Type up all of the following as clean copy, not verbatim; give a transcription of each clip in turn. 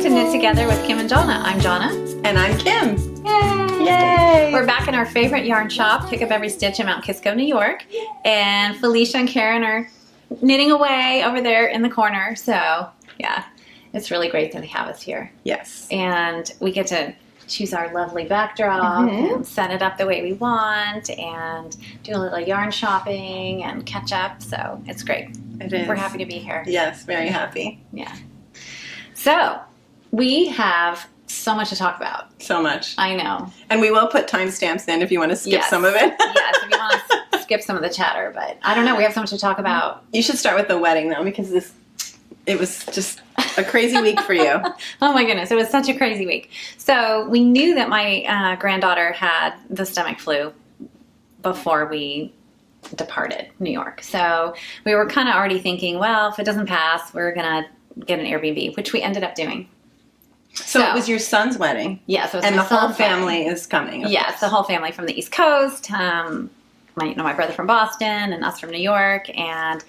to Knit Together with Kim and Jonna. I'm Jonna. And I'm Kim. Yay! Yay! We're back in our favorite yarn shop, Pick Up Every Stitch in Mount Kisco, New York. And Felicia and Karen are knitting away over there in the corner. So, yeah, it's really great that they have us here. Yes. And we get to choose our lovely backdrop and set it up the way we want and do a little yarn shopping and catch up. So, it's great. It is. We're happy to be here. Yes, very happy. Yeah. So, we have so much to talk about. So much. I know. And we will put timestamps in if you want to skip some of it. Yes, if you want to skip some of the chatter. But I don't know. We have so much to talk about. You should start with the wedding, though, because it was just a crazy week for you. Oh, my goodness. It was such a crazy week. So, we knew that my granddaughter had the stomach flu before we departed New York. So, we were kind of already thinking, well, if it doesn't pass, we're going to get an Airbnb, which we ended up doing. So it was your son's wedding? Yes. And the whole family is coming? Yes, the whole family from the East Coast. My brother from Boston and us from New York, and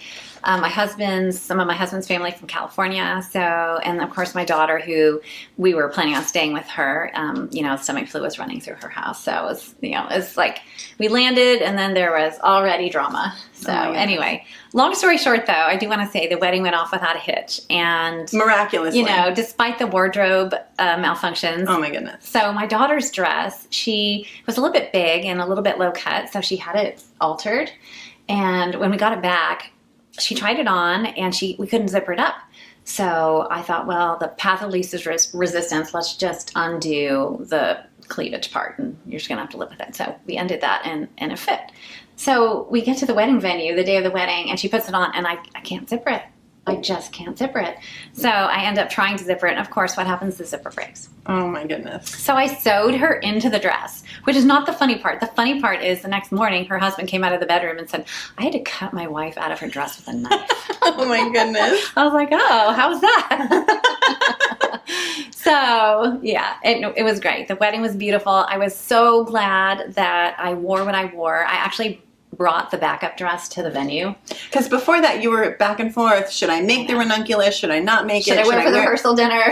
some of my husband's family from California. So, and of course my daughter, who we were planning on staying with her. Stomach flu was running through her house. So it was, it's like we landed and then there was already drama. So anyway, long story short, though, I do want to say the wedding went off without a hitch, and miraculously, despite the wardrobe malfunctions. Oh my goodness! So my daughter's dress, she was a little bit big and a little bit low cut, so she had it altered. And when we got it back, she tried it on, and we couldn't zipper it up. So I thought, well, the path of least resistance. Let's just undo the cleavage part, and you're just gonna have to live with it. So we undid that, and it fit. So we get to the wedding venue, the day of the wedding, and she puts it on, and I can't zipper it. I just can't zipper it. So I end up trying to zipper it, and of course, what happens? The zipper breaks. Oh my goodness. So I sewed her into the dress, which is not the funny part. The funny part is the next morning, her husband came out of the bedroom and said, I had to cut my wife out of her dress with a knife. Oh my goodness. I was like, oh, how's that? So, yeah, it was great. The wedding was beautiful. I was so glad that I wore what I wore. I actually brought the backup dress to the venue. Because before that, you were back and forth. Should I make the ranunculus? Should I not make it? Should I wear it for the rehearsal dinner?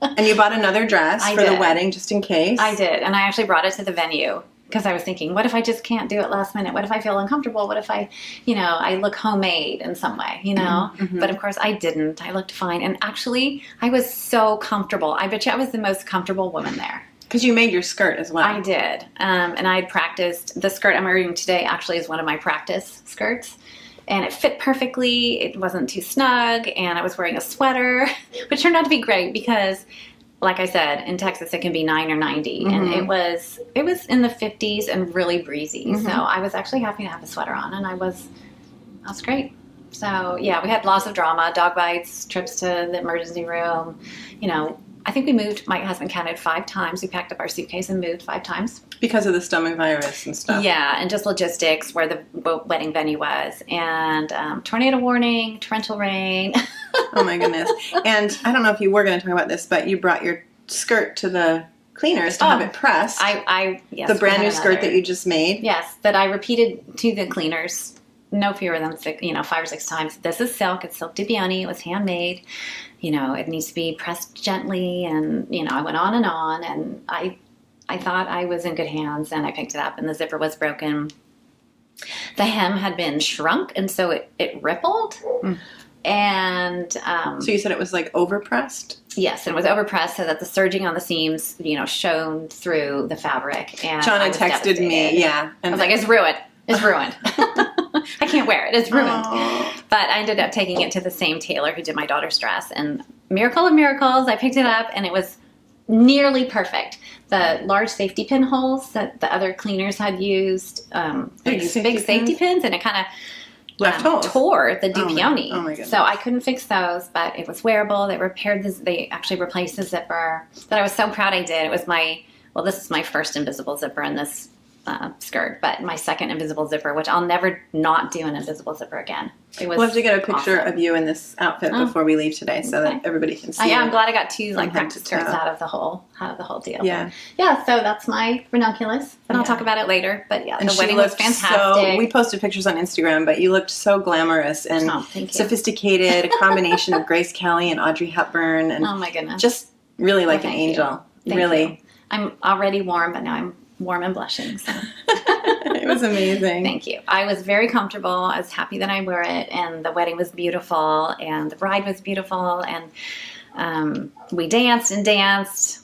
And you bought another dress for the wedding just in case? I did, and I actually brought it to the venue. Because I was thinking, what if I just can't do it last minute? What if I feel uncomfortable? What if I look homemade in some way, Mm-hmm. But of course I didn't. I looked fine. And actually, I was so comfortable. I bet you I was the most comfortable woman there. Because you made your skirt as well. I did. And I had practiced. The skirt I'm wearing today actually is one of my practice skirts. And it fit perfectly. It wasn't too snug. And I was wearing a sweater, which turned out to be great because, like I said, in Texas it can be 9 or 90, and it was in the 50s and really breezy. So I was actually happy to have the sweater on, and that was great. So yeah, we had lots of drama, dog bites, trips to the emergency room. I think we moved. My husband counted 5 times. We packed up our suitcase and moved 5 times because of the stomach virus and stuff. Yeah, and just logistics, where the wedding venue was, and tornado warning, torrential rain. Oh my goodness. And I don't know if you were going to talk about this, but you brought your skirt to the cleaners to have it pressed. Yes, the brand new skirt that you just made. Yes, that I repeated to the cleaners no fewer than 5 or 6 times. This is silk. It's silk Dubioni. It was handmade. It needs to be pressed gently. And, I went on, and I thought I was in good hands, and I picked it up, and the zipper was broken. The hem had been shrunk, and so it rippled. And so you said it was like overpressed? Yes, and it was overpressed so that the serging on the seams, shone through the fabric. And Jonna texted me, and I was like, it's ruined. It's ruined. I can't wear it. It's ruined. Aww. But I ended up taking it to the same tailor who did my daughter's dress, and miracle of miracles, I picked it up, and it was nearly perfect. The large safety pin holes that the other cleaners had used, big safety pins, and it kind of tore the Dubioni. Oh my goodness. So I couldn't fix those, but it was wearable. They actually replaced the zipper that I was so proud I did. It was this is my first invisible zipper in this skirt, but my second invisible zipper, which I'll never not do an invisible zipper again. It was We'll have to get a picture awesome. of you in this outfit before we leave today, so that everybody can see. Yeah, I'm it. glad I got two From like head practice to skirts toe. out of the whole deal. Yeah. Yeah, so that's my ranunculus, and I'll Yeah. talk about it later. But yeah, And the she wedding was looked fantastic. we posted pictures on Instagram, but you looked so glamorous and Oh, thank you. sophisticated, a combination of Grace Kelly and Audrey Hepburn, and Oh my goodness. just really like an thank you. angel. Thank really. you. I'm already warm, but now I'm warm and blushing. So. It was amazing. Thank you. I was very comfortable. I was happy that I wore it, and the wedding was beautiful, and the bride was beautiful, and we danced and danced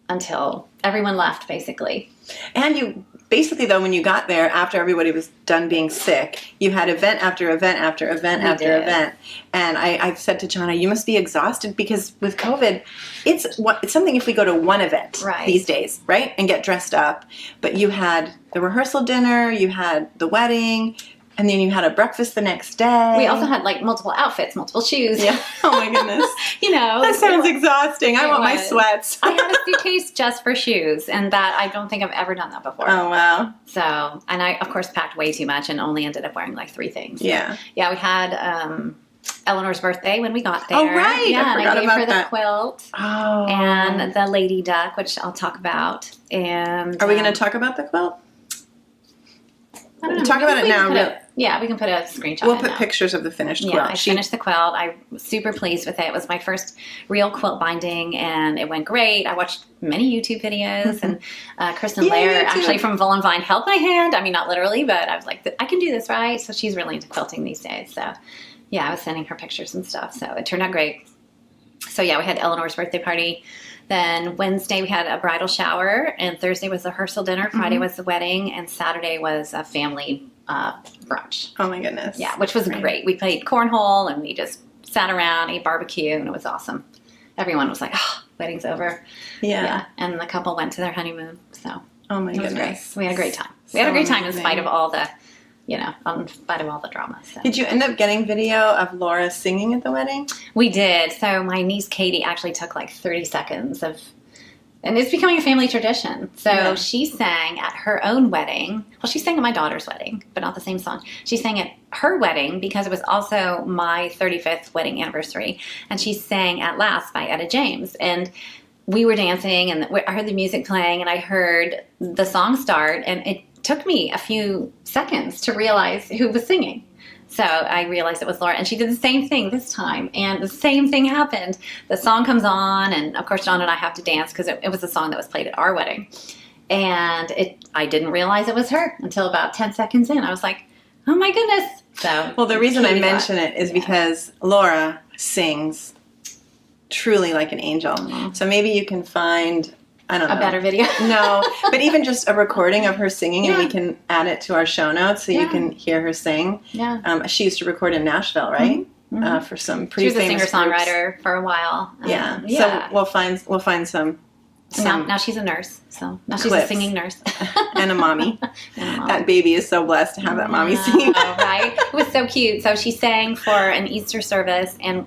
until everyone left, basically. And you basically, though, when you got there, after everybody was done being sick, you had event after event after event We after did. event. And I've said to Jonna, you must be exhausted because with COVID, it's something if we go to one event Right. these days, right, and get dressed up. But you had the rehearsal dinner, you had the wedding, and then you had a breakfast the next day. We also had like multiple outfits, multiple shoes. Yeah. Oh my goodness. You know, That sounds exhausting. I it want my was. sweats. I had a suitcase just for shoes, and that I don't think I've ever done that before. Oh wow. So, and I of course packed way too much and only ended up wearing like 3 things. Yeah. Yeah, we had Eleanor's birthday when we got there. Oh, right. Yeah, I and forgot I gave about her the that. quilt Oh. and the lady duck, which I'll talk about. And Are we going to talk about the quilt? I don't know, talk maybe about it we can now, put really. Yeah, we can put a screenshot. We'll in put now. pictures of the finished Yeah, quilt. I finished the quilt. I was super pleased with it. It was my first real quilt binding, and it went great. I watched many YouTube videos, and Kristen Yeah, Lair, me too. actually from Vol and Vine, held my hand. I mean, not literally, but I was like, I can do this, right? So she's really into quilting these days. So yeah, I was sending her pictures and stuff. So it turned out great. So yeah, we had Eleanor's birthday party. Then Wednesday we had a bridal shower, and Thursday was the rehearsal dinner. Friday was the wedding, and Saturday was a family brunch. Oh my goodness. Yeah, which was great. We played cornhole, and we just sat around, ate barbecue, and it was awesome. Everyone was like, "Oh, wedding's over." Yeah. And the couple went to their honeymoon, so Oh my it was great. goodness. We had a great time. We had a great time in amazing. spite of all the, in spite of all the drama. So. Did you end up getting video of Laura singing at the wedding? We did. So my niece Katie actually took like 30 seconds of, and it's becoming a family tradition. So Yeah. she sang at her own wedding. Well, she sang at my daughter's wedding, but not the same song. She sang at her wedding because it was also my 35th wedding anniversary. And she sang At Last by Etta James. And we were dancing, and I heard the music playing, and I heard the song start, and it took me a few seconds to realize who was singing. So I realized it was Laura, and she did the same thing this time, and the same thing happened. The song comes on, and of course John and I have to dance because it was a song that was played at our wedding. And I didn't realize it was her until about 10 seconds in. I was like, oh my goodness. So Well, the reason I Katie mention got- it is yeah. because Laura sings truly like an angel. So maybe you can find, I don't know. a better video. No, but even just a recording of her singing, and Yeah. we can add it to our show notes so you Yeah. can hear her sing. Yeah. She used to record in Nashville, right? For some She pretty was a famous singer-songwriter for a while. groups. Yeah. Yeah. So we'll find some Now she's a nurse. So now she's clips. a singing nurse. and a mommy. And a mom. That baby is so blessed to have that mommy singing. Oh, right? It was so cute. So she sang for an Easter service, and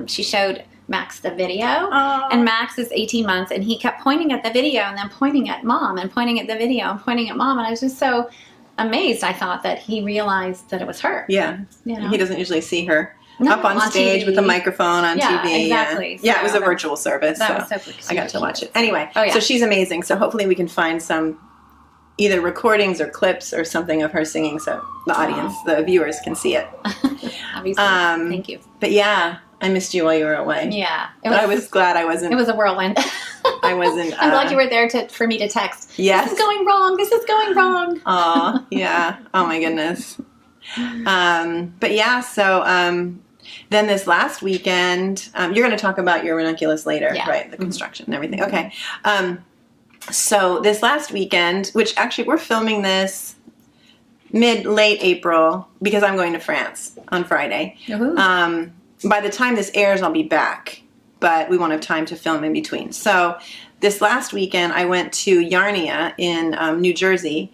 she showed Max the video. Oh. And Max is 18 months, and he kept pointing at the video and then pointing at mom and pointing at the video and pointing at mom. And I was just so amazed. I thought that he realized that it was her. Yeah. You know? He doesn't usually see her No, up on stage TV. with a microphone on Yeah, TV. exactly. Yeah, it was a So virtual service. That so was so cute. I got to watch it. Anyway, Oh, yeah. so she's amazing. So hopefully we can find some either recordings or clips or something of her singing so the audience, the viewers can see it. Obviously. Thank you. But yeah, I missed you while you were away. Yeah. But I was glad I wasn't. It was a whirlwind. I wasn't. I'm glad you were there for me to text. Yes. This is going wrong. This is going wrong. Aw, yeah. Oh my goodness. But yeah, so then this last weekend, you're going to talk about your ranunculus later, Yeah. right? The construction and everything. Okay. So this last weekend, which actually we're filming this late April because I'm going to France on Friday. Woohoo. By the time this airs, I'll be back, but we won't have time to film in between. So this last weekend, I went to Yarnia in New Jersey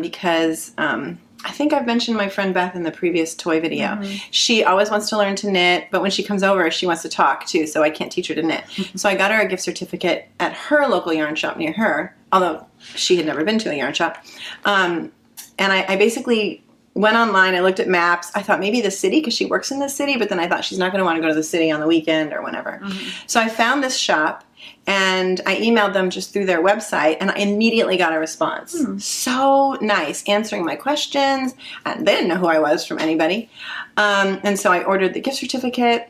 because I I think I've mentioned my friend Beth in the previous toy video. She always wants to learn to knit, but when she comes over, she wants to talk too, so I can't teach her to knit. So I got her a gift certificate at her local yarn shop near her, although she had never been to a yarn shop. And I basically went online, I looked at maps. I thought maybe the city, because she works in the city, but then I thought she's not going to want to go to the city on the weekend or whenever. So I found this shop, and I emailed them just through their website, and I immediately got a response. So nice, answering my questions. And they didn't know who I was from anybody. And so I ordered the gift certificate.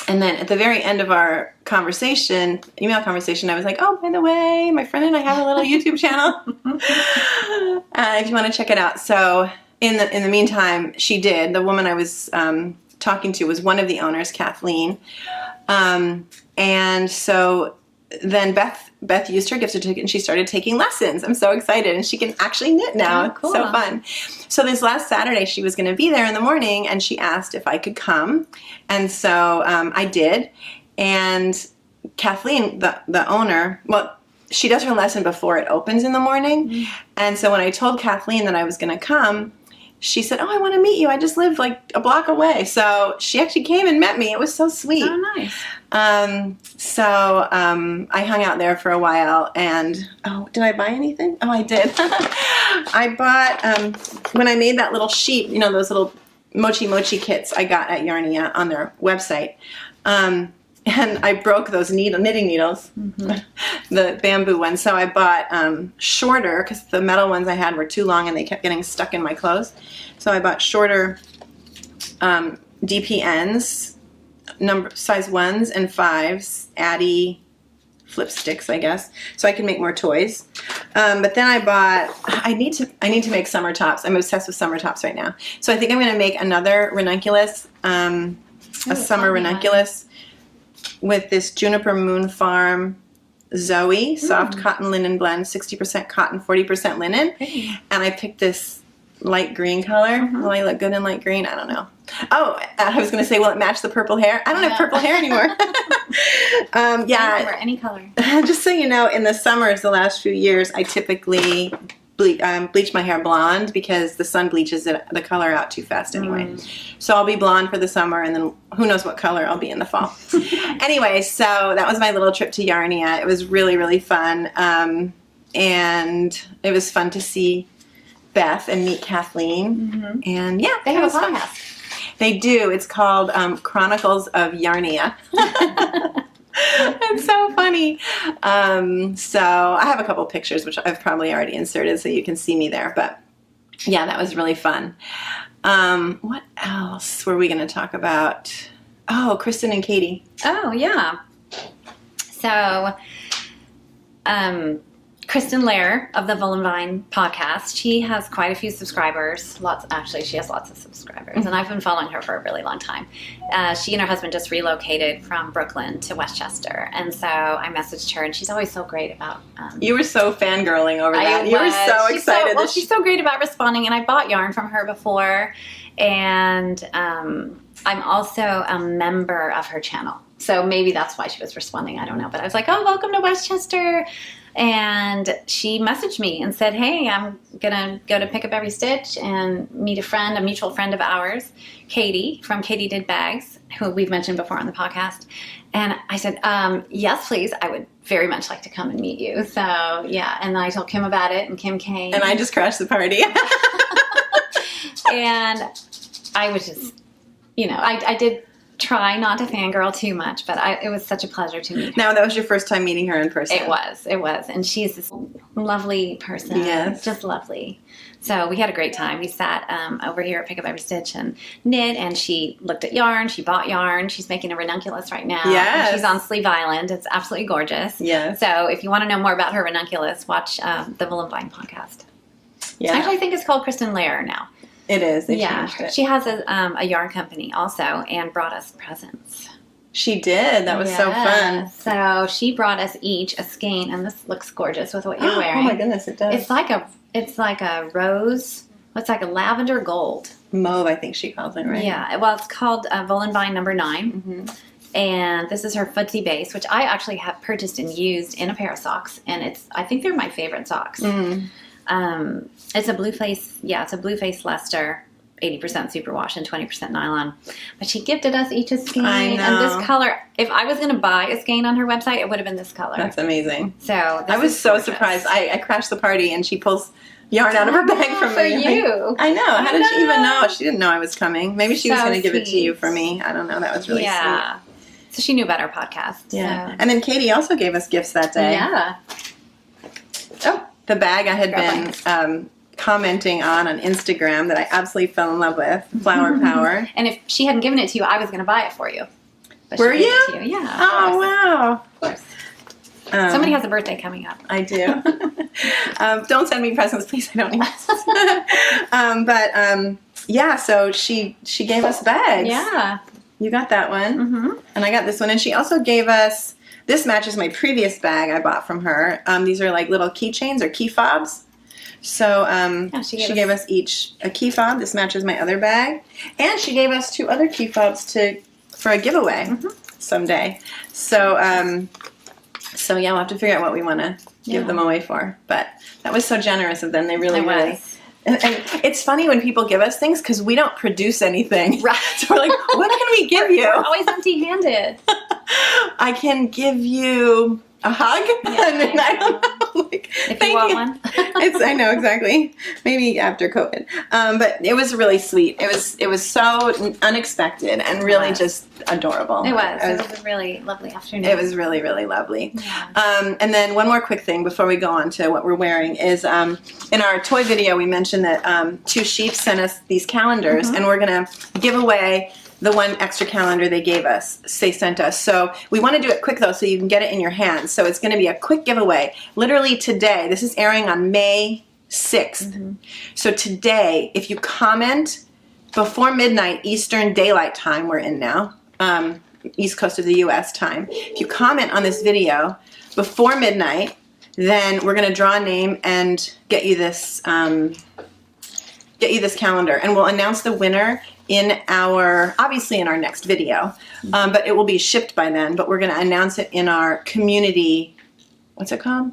And then at the very end of our conversation, email conversation, I was like, oh, by the way, my friend and I have a little YouTube channel. If you want to check it out. So in the meantime, she did. The woman I was talking to was one of the owners, Kathleen. And so then Beth used her gift certificate and she started taking lessons. I'm so excited. And she can actually knit now. Oh, cool. So fun. So this last Saturday, she was going to be there in the morning, and she asked if I could come. And so I did. And Kathleen, the owner, well, she does her lesson before it opens in the morning. And so when I told Kathleen that I was going to come, she said, oh, I want to meet you. I just live like a block away. So she actually came and met me. It was so sweet. Oh, nice. I hung out there for a while, and did I buy anything? Oh, I did. I bought, when I made that little sheet, you know, those little Mochi kits I got at Yarnia on their website. And I broke those knitting needles, the bamboo ones. So I bought shorter, because the metal ones I had were too long and they kept getting stuck in my clothes. So I bought shorter DPNs, size 1s and 5s, Addy flip sticks, I guess, so I can make more toys. But then I bought, I need to make summer tops. I'm obsessed with summer tops right now. So I think I'm going to make another ranunculus, a summer ranunculus, with this Juniper Moon Farm Zoe soft cotton linen blend, 60% cotton, 40% linen. And I picked this light green color. Will I look good in light green? I don't know. Oh, I was going to say, will it match the purple hair? I don't have purple hair anymore. Yeah. Any color. Just so you know, in the summers, the last few years, I typically bleach my hair blonde, because the sun bleaches the color out too fast anyway. So I'll be blonde for the summer, and then who knows what color I'll be in the fall. Anyway, so that was my little trip to Yarnia. It was really, really fun. And it was fun to see Beth and meet Kathleen. And yeah, They have a podcast. They do. It's called Chronicles of Yarnia. It's so funny. So I have a couple pictures, which I've probably already inserted, so you can see me there. But yeah, that was really fun. What else were we going to talk about? Oh, Kristen and Katie. Oh, yeah. So, Kristen Lair of the Volumvine podcast, she has quite a few subscribers. She has lots of subscribers, and I've been following her for a really long time. She and her husband just relocated from Brooklyn to Westchester, and so I messaged her, and she's always so great about... you were so fangirling over that. You were so excited. She's so great about responding, and I bought yarn from her before, and I'm also a member of her channel. So maybe that's why she was responding. I don't know. But I was like, oh, welcome to Westchester. And she messaged me and said, hey, I'm going to go to Pick Up Every Stitch and meet a mutual friend of ours, Katie, from Katie Did Bags, who we've mentioned before on the podcast. And I said, yes, please. I would very much like to come and meet you. So, yeah. And I told Kim about it, and Kim came. And I just crashed the party. And I was just, I did try not to fangirl too much, but it was such a pleasure to meet her. Now, that was your first time meeting her in person. It was. And she's this lovely person. Yes. Just lovely. So we had a great time. We sat over here at Pick Up Every Stitch and knit, and she looked at yarn. She bought yarn. She's making a ranunculus right now. Yes. She's on Sleeve Island. It's absolutely gorgeous. Yes. So if you want to know more about her ranunculus, watch the Volumvine podcast. Yeah. Actually, I think it's called Kristen Lair now. It is. They changed it. She has a yarn company also, and brought us presents. She did. That was so fun. So she brought us each a skein, and this looks gorgeous with what you're wearing. Oh my goodness, it does. It's like a rose. It's like a lavender gold. Mauve, I think she calls it, right? Yeah. Well, it's called Volumvine number 9. And this is her footsie base, which I actually have purchased and used in a pair of socks, and I think they're my favorite socks. It's a blue face. Yeah, it's a blue face Leicester. 80% superwash and 20% nylon. But she gifted us each a skein. I know. And this color, if I was going to buy a skein on her website, it would have been this color. That's amazing. So I was so surprised. I crashed the party and she pulls yarn out of her bag from for me. you. I know. How did she even know? She didn't know I was coming. Maybe she was So going to give it to sweet. you for me. I don't know. That was really Yeah. So she knew about our podcast. Yeah. So. And then Katie also gave us gifts that day. Yeah. Oh, the bag I had Grab been commenting on Instagram that I absolutely fell in love with, Flower Power. And if she hadn't given it to you, I was going to buy it for you. But Were she gave you? it to you. Yeah. Oh, wow. Of course. Somebody has a birthday coming up. I do. Don't send me presents, please. I don't need yeah, so she gave us bags. Yeah. You got that one. Mm-hmm. And I got this one. And she also gave us, this matches my previous bag I bought from her. These are like little keychains or key fobs. So she gave us each a key fob. This matches my other bag. And she gave us 2 other key fobs for a giveaway someday. So yeah, we'll have to figure out what we want to give them away for. But that was so generous of them. They really was. And it's funny when people give us things because we don't produce anything. Right. So we're like, what can we give you? We're always empty-handed. I can give you a hug. Yeah, and then I don't know. Like, if you want one. I know, exactly. Maybe after COVID. But it was really sweet. It was so unexpected and really just adorable. It was a really lovely afternoon. It was really, really lovely. Yeah. And then one more quick thing before we go on to what we're wearing is in our toy video we mentioned that 2 Sheeps sent us these calendars and we're going to give away the one extra calendar they gave us, they sent us. So we want to do it quick though so you can get it in your hands. So it's going to be a quick giveaway. Literally today, this is airing on May 6th. So today, if you comment before midnight Eastern Daylight Time, we're in now, East Coast of the US time. If you comment on this video before midnight, then we're going to draw a name and get you this calendar. And we'll announce the winner obviously in our next video, but it will be shipped by then, but we're going to announce it in our community, what's it called?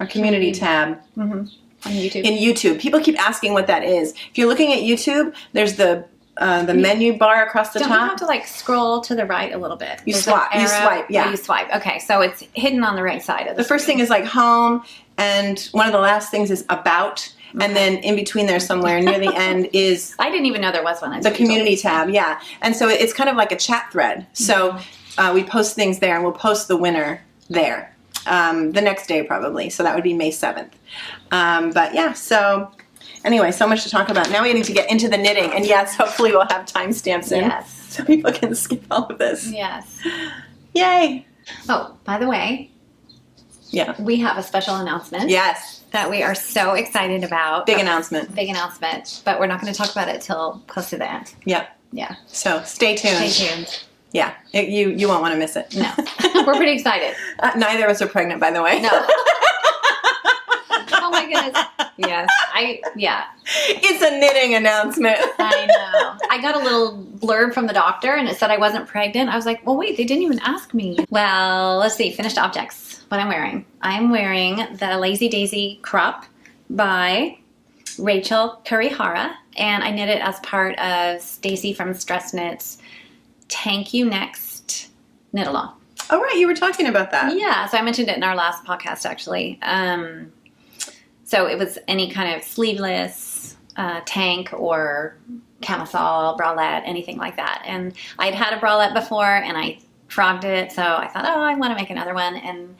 Our community tab. On YouTube. In YouTube. People keep asking what that is. If you're looking at YouTube, there's the menu bar across the top. Don't you have to like scroll to the right a little bit? You swipe, yeah. Oh, you swipe. Okay, so it's hidden on the right side of the first thing is like home, and one of the last things is about. And then in between there somewhere near the end is... I didn't even know there was one. The community tab, yeah. And so it's kind of like a chat thread. So we post things there and we'll post the winner there the next day probably. So that would be May 7th. But yeah, so anyway, so much to talk about. Now we need to get into the knitting. And yes, hopefully we'll have timestamps in. Yes. So people can skip all of this. Yes. Yay. Oh, by the way. Yeah. We have a special announcement. Yes. That we are so excited about. Big announcement. Big announcement. But we're not going to talk about it till close to the end. Yep. Yeah. So stay tuned. Stay tuned. Yeah. You won't want to miss it. No. We're pretty excited. Neither of us are pregnant, by the way. No. Oh my goodness. Yes. It's a knitting announcement. I know. I got a little blurb from the doctor and it said I wasn't pregnant. I was like, well, wait, they didn't even ask me. Well, let's see. Finished objects. What I'm wearing. I'm wearing the Lazy Daisy crop by Rachel Kurihara, and I knit it as part of Stacy from Stress Knits Thank You Next knit along. Oh, right. You were talking about that. Yeah. So I mentioned it in our last podcast, actually. So it was any kind of sleeveless tank or camisole, bralette, anything like that. And I'd had a bralette before and I frogged it. So I thought, oh, I want to make another one. And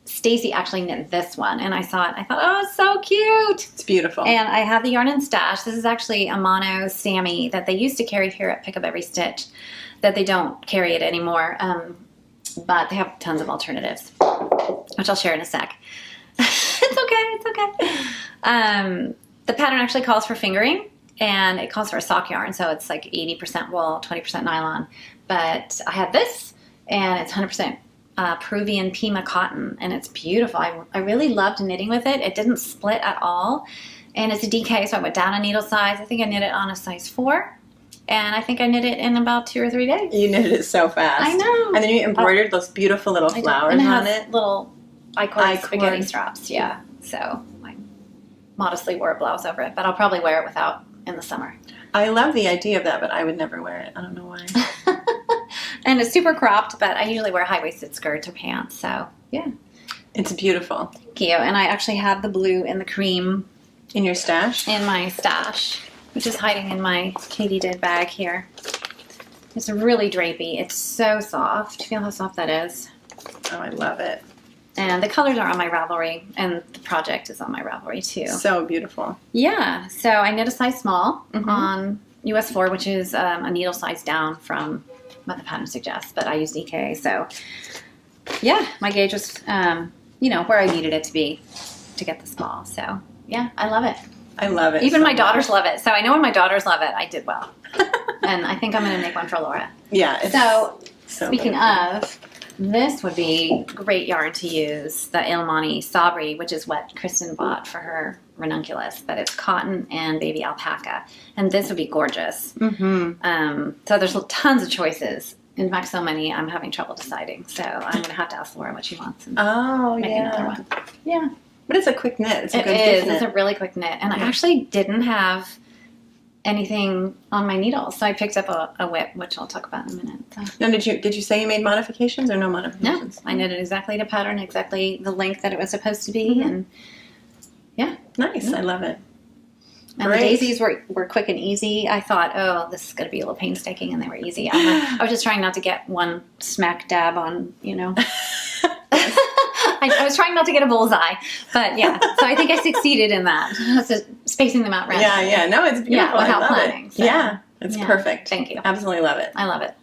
Stacy actually knit this one. And I saw it. I thought, oh, it's so cute. It's beautiful. And I have the yarn in stash. This is actually a mono Sammy that they used to carry here at Pick Up Every Stitch, that they don't carry it anymore. But they have tons of alternatives, which I'll share in a sec. It's okay. The pattern actually calls for fingering, and it calls for a sock yarn, so it's like 80% wool, 20% nylon. But I had this, and it's 100% Peruvian Pima cotton, and it's beautiful. I really loved knitting with it. It didn't split at all, and it's a DK, so I went down a needle size. I think I knit it on a size 4. And I think I knit it in about 2 or 3 days. You knitted it so fast. I know. And then you embroidered those beautiful little flowers on it. Little I-cord spaghetti straps, yeah. So modestly wore a blouse over it, but I'll probably wear it without in the summer. I love the idea of that, but I would never wear it. I don't know why. And it's super cropped, but I usually wear high-waisted skirts or pants, so yeah. It's beautiful. Thank you. And I actually have the blue and the cream In your stash? in my stash, which is hiding in my katydid bag here. It's really drapey. It's so soft. Feel how soft that is. Oh, I love it. And the colors are on my Ravelry, and the project is on my Ravelry too. So beautiful. Yeah, so I knit a size small Mhm. on US 4, which is a needle size down from what the pattern suggests, but I used EK, so yeah, my gauge was, where I needed it to be to get the small. So yeah, I love it. I love it. Even so my daughters much. love it. So I know when my daughters love it, I did well. And I think I'm going to make one for Laura. Yeah. It's So speaking of, this would be great yarn to use, the Ilmani Sabri, which is what Kristen bought for her ranunculus, but it's cotton and baby alpaca. And this would be gorgeous. Mm-hmm. So there's tons of choices. In fact, so many I'm having trouble deciding. So I'm going to have to ask Laura what she wants and Oh, make another one. Yeah. But it's a quick knit. It's a It good is. knit. It's a really quick knit. And I Yeah. actually didn't have anything on my needles. So I picked up a whip, which I'll talk about in a minute. So. Now, did you say you made modifications or no No, modifications? I knitted exactly to pattern, exactly the length that it was supposed to be. Mhm. And yeah. Nice. I love it. And Great. the daisies were quick and easy. I thought, oh, this is going to be a little painstaking, and they were easy. I was just trying not to get one smack dab on, I was trying not to get a bullseye, but yeah. So I think I succeeded in that. Just spacing them out randomly. Yeah. No, it's beautiful. Yeah, without I love planning, it. so. Yeah. It's Yeah. perfect. Thank you. Absolutely love it. I love it.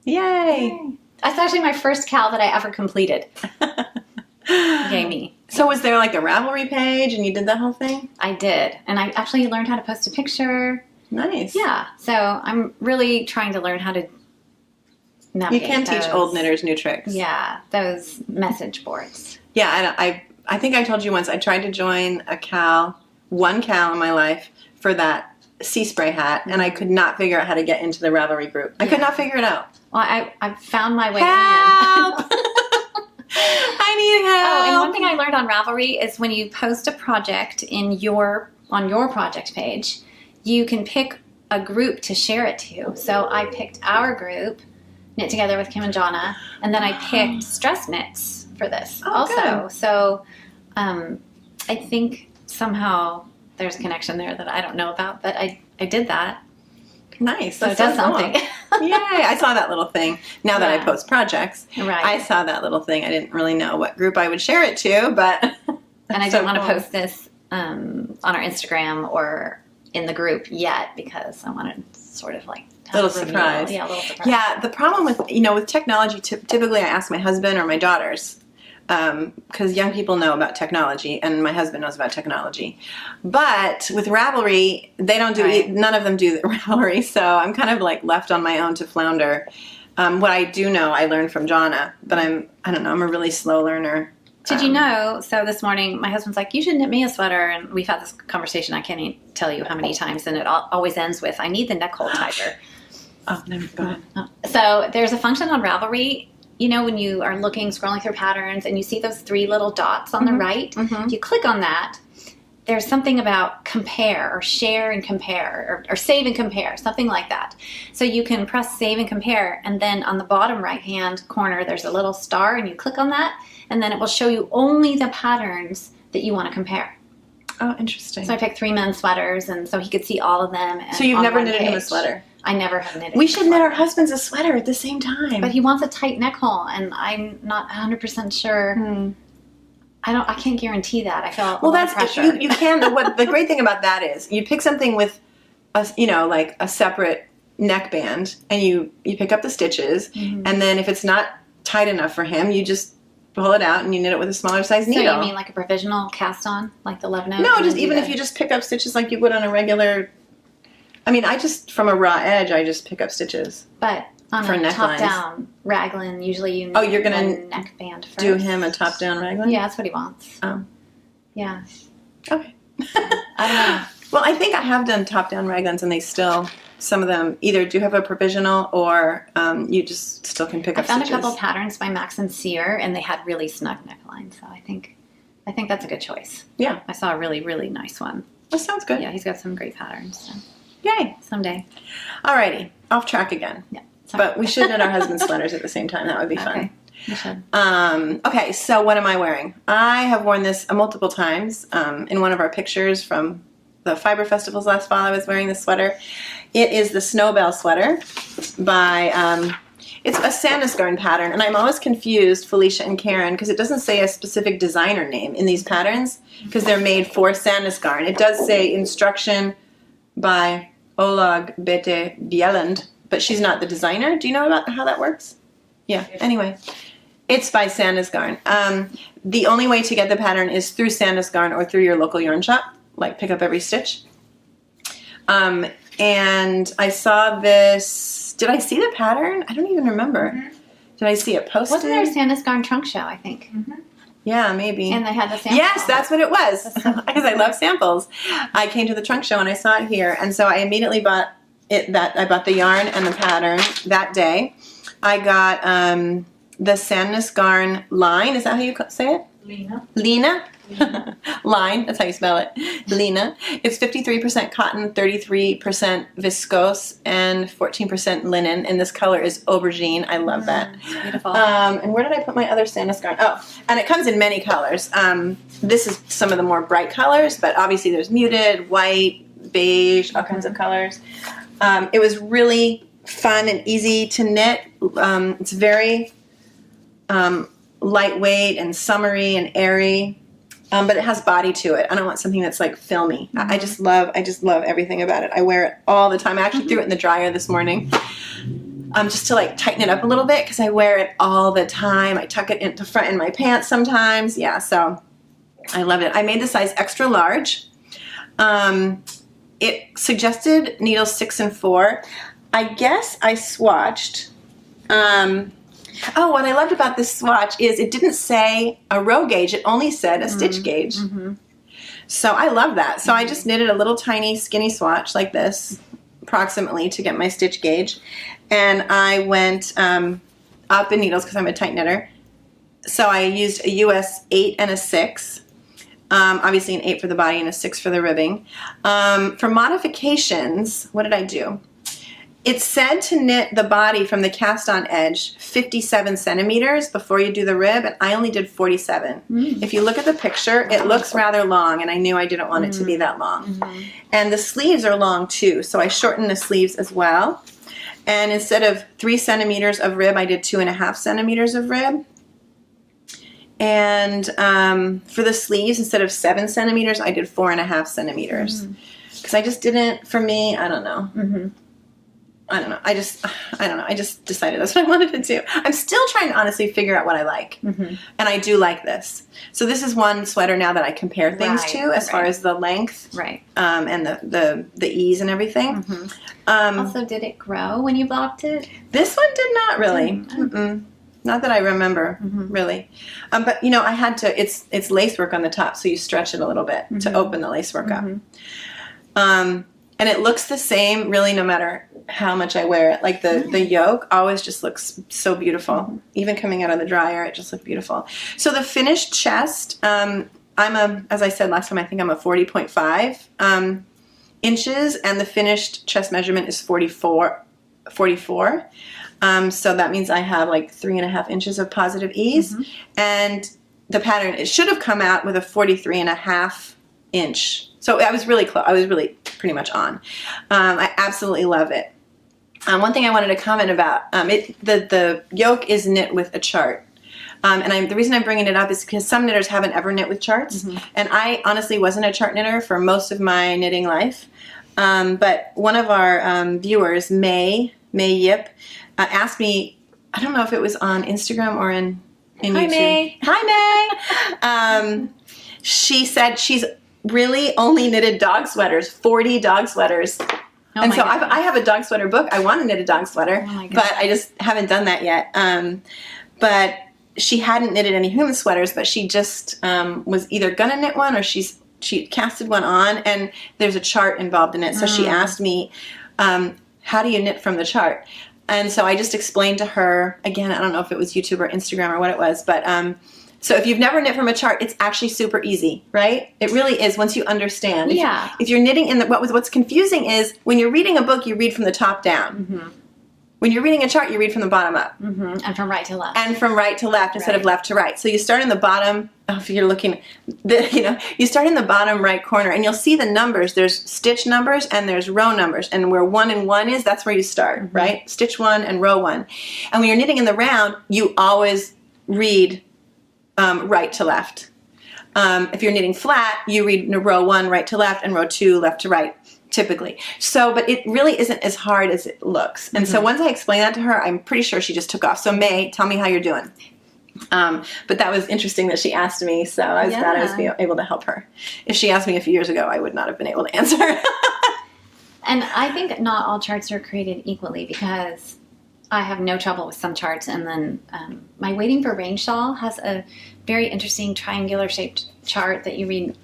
Yay. That's actually my first cal that I ever completed. Yay me. So was there like a Ravelry page and you did that whole thing? I did. And I actually learned how to post a picture. Nice. Yeah. So I'm really trying to learn how to You navigate can teach those. old knitters new tricks. Yeah, those message boards. Yeah, I think I told you once I tried to join one cal in my life for that sea spray hat, and I could not figure out how to get into the Ravelry group. I could not figure it out. Well, I found my way Help! in. I need help. Oh, and one thing I learned on Ravelry is when you post a project on your project page, you can pick a group to share it to. So I picked our group, Knit Together with Kim and Jonna, and then I picked Stress Knits for this also. good. So I think somehow there's a connection there that I don't know about, but I did that. Nice. So it That's does cool. something. Yay. I saw that little thing. Now that I Yeah. post projects, Right. I saw that little thing. I didn't really know what group I would share it to, but And I so didn't want to cool. post this on our Instagram or in the group yet because I wanted sort of like have Little a reveal. surprise. Yeah, a little surprise. Yeah, the problem with technology, typically I ask my husband or my daughters, because young people know about technology, and my husband knows about technology. But with Ravelry, they don't do Right. none of them do the Ravelry, so I'm kind of like left on my own to flounder. What I do know, I learned from Jonna, but I don't know, I'm a really slow learner. Did you know? So this morning, my husband's like, "You should knit me a sweater," and we've had this conversation. I can't even tell you how many times, and it always ends with, "I need the neck hole tighter." Oh, never go ahead. So there's a function on Ravelry. When you are scrolling through patterns, and you see those 3 little dots on the right, Mhm. if you click on that, there's something about compare or share and compare or save and compare, something like that. So you can press save and compare, and then on the bottom right-hand corner, there's a little star, and you click on that, and then it will show you only the patterns that you want to compare. Oh, interesting. So I picked 3 men's sweaters, and so he could see all of them. So you've on never one knitted him a page. sweater? I never have knitted. We him a should knit our sweater. husbands a sweater at the same time. But he wants a tight neck hole, and I'm not 100% sure. I can't guarantee that. I feel Well, a lot of that's pressure. you can. What the great thing about that is you pick something with like a separate neckband, and you pick up the stitches, and then if it's not tight enough for him, you just pull it out and you knit it with a smaller size So needle. you mean like a provisional cast on, like the love note? No, and just then even do if you just pick up stitches like you would on a regular. I mean, I just from a raw edge, I just pick up stitches. But on for a necklines. top-down raglan, usually you Oh, you're knit gonna the neckband first. Do him a top-down raglan? Yeah, that's what he wants. Oh. Yeah. Okay. I don't know. Well, I think I have done top-down raglans, and they still, some of them either do have a provisional or you just still can pick I up found stitches. a couple patterns by Max and Sear, and they had really snug necklines, so I think I think that's a good choice. Yeah. I saw a really, really nice one. That sounds good. Yeah, he's got some great patterns. So. Yay. Someday. Alrighty. Off track again. Yeah. But we should knit our husband's sweaters at the same time. That would be fun. Okay. We should. Okay, so what am I wearing? I have worn this multiple times. In one of our pictures from the Fiber Festivals last fall, I was wearing this sweater. It is the Snowbell sweater by, it's a Sandnes Garn pattern, and I'm always confused, Felicia and Karen, because it doesn't say a specific designer name in these patterns, because they're made for Sandnes Garn. It does say instruction by Olag Bete Bjelland, but she's not the designer. Do you know about how that works? Yeah, anyway. It's by Sandnes Garn. The only way to get the pattern is through Sandnes Garn or through your local yarn shop, like pick up every stitch. And I saw this, did I see the pattern? I don't even remember. Mm-hmm. Did I see it posted? Wasn't there a Sandnes Garn trunk show, I think? Mm-hmm. Yeah, maybe. And they had the sample. Yes, that's what it was, because I love samples. I came to the trunk show and I saw it here, and so I immediately bought it. I bought the yarn and the pattern that day. I got the Sandnes Garn line. Is that how you say it? Lena. Lena? Line, that's how you spell it. Lena. It's 53% cotton, 33% viscose, and 14% linen. And this color is aubergine. I love that. It's beautiful. And where did I put my other Sandnes Garn? Oh, and it comes in many colors. This is some of the more bright colors, but obviously there's muted, white, beige, all kinds of colors. It was really fun and easy to knit. It's very lightweight and summery and airy. But it has body to it. I don't want something that's like filmy. Mm-hmm. I just love everything about it. I wear it all the time. I actually threw it in the dryer this morning, just to like tighten it up a little bit because I wear it all the time. I tuck it into front in my pants sometimes. Yeah, so I love it. I made the size extra large. It suggested needles 6 and 4. I guess I swatched. Oh, what I loved about this swatch is it didn't say a row gauge. It only said a stitch gauge. Mm-hmm. So I love that. So I just knitted a little tiny skinny swatch like this, approximately, to get my stitch gauge. And I went up in needles because I'm a tight knitter. So I used a US 8 and a 6. Obviously an 8 for the body and a 6 for the ribbing. For modifications, what did I do? It said to knit the body from the cast on edge 57 centimeters before you do the rib, and I only did 47. If you look at the picture, it looks rather long, and I knew I didn't want it to be that long. And the sleeves are long too, so I shortened the sleeves as well. And instead of 3 centimeters of rib, I did 2.5 centimeters of rib. And for the sleeves, instead of 7 centimeters, I did 4.5 centimeters. Because I just didn't, for me, I don't know. I don't know. I don't know. I just decided that's what I wanted to do. I'm still trying to honestly figure out what I like. And I do like this. So this is one sweater now that I compare things to as far as the length and the ease and everything. Also, did it grow when you blocked it? This one did not really. Not that I remember, really. But, you know, I had to, it's lacework on the top, so you stretch it a little bit to open the lacework up. And it looks the same, really, no matter how much I wear it. Like the yoke always just looks so beautiful. Even coming out of the dryer, it just looked beautiful. So the finished chest, as I said last time, I think I'm a 40.5 inches, and the finished chest measurement is 44. So that means I have like 3.5 inches of positive ease. And the pattern, it should have come out with a 43.5 inch. So I was really close. I was really pretty much on. I absolutely love it. One thing I wanted to comment about, the yoke is knit with a chart. And the reason I'm bringing it up is because some knitters haven't ever knit with charts. And I honestly wasn't a chart knitter for most of my knitting life. But one of our viewers, mYak, asked me, I don't know if it was on Instagram or in YouTube. Hi, May. She said she's really only knitted dog sweaters, 40 dog sweaters. And so I have a dog sweater book. I want to knit a dog sweater, but I just haven't done that yet. But she hadn't knitted any human sweaters, but she just was either going to knit one or she casted one on, and there's a chart involved in it. So she asked me, how do you knit from the chart? And so I just explained to her, again, I don't know if it was YouTube or Instagram or what it was, but So if you've never knit from a chart, it's actually super easy, right? It really is once you understand. If you're knitting in what's confusing is when you're reading a book, you read from the top down. When you're reading a chart, you read from the bottom up. And from right to left. And from right to left instead of left to right. So you start in the bottom, if you're looking, you start in the bottom right corner and you'll see the numbers. There's stitch numbers and there's row numbers. And where 1 and 1 is, that's where you start, right? Stitch 1 and row 1. And when you're knitting in the round, you always read right to left. If you're knitting flat, you read row 1 right to left and row 2 left to right. Typically. So, but it really isn't as hard as it looks. And so once I explained that to her, I'm pretty sure she just took off. So May, tell me how you're doing. But that was interesting that she asked me, so I was glad I was able to help her. If she asked me a few years ago, I would not have been able to answer. And I think not all charts are created equally because I have no trouble with some charts. And then my Waiting for Rain shawl has a very interesting triangular shaped chart that you read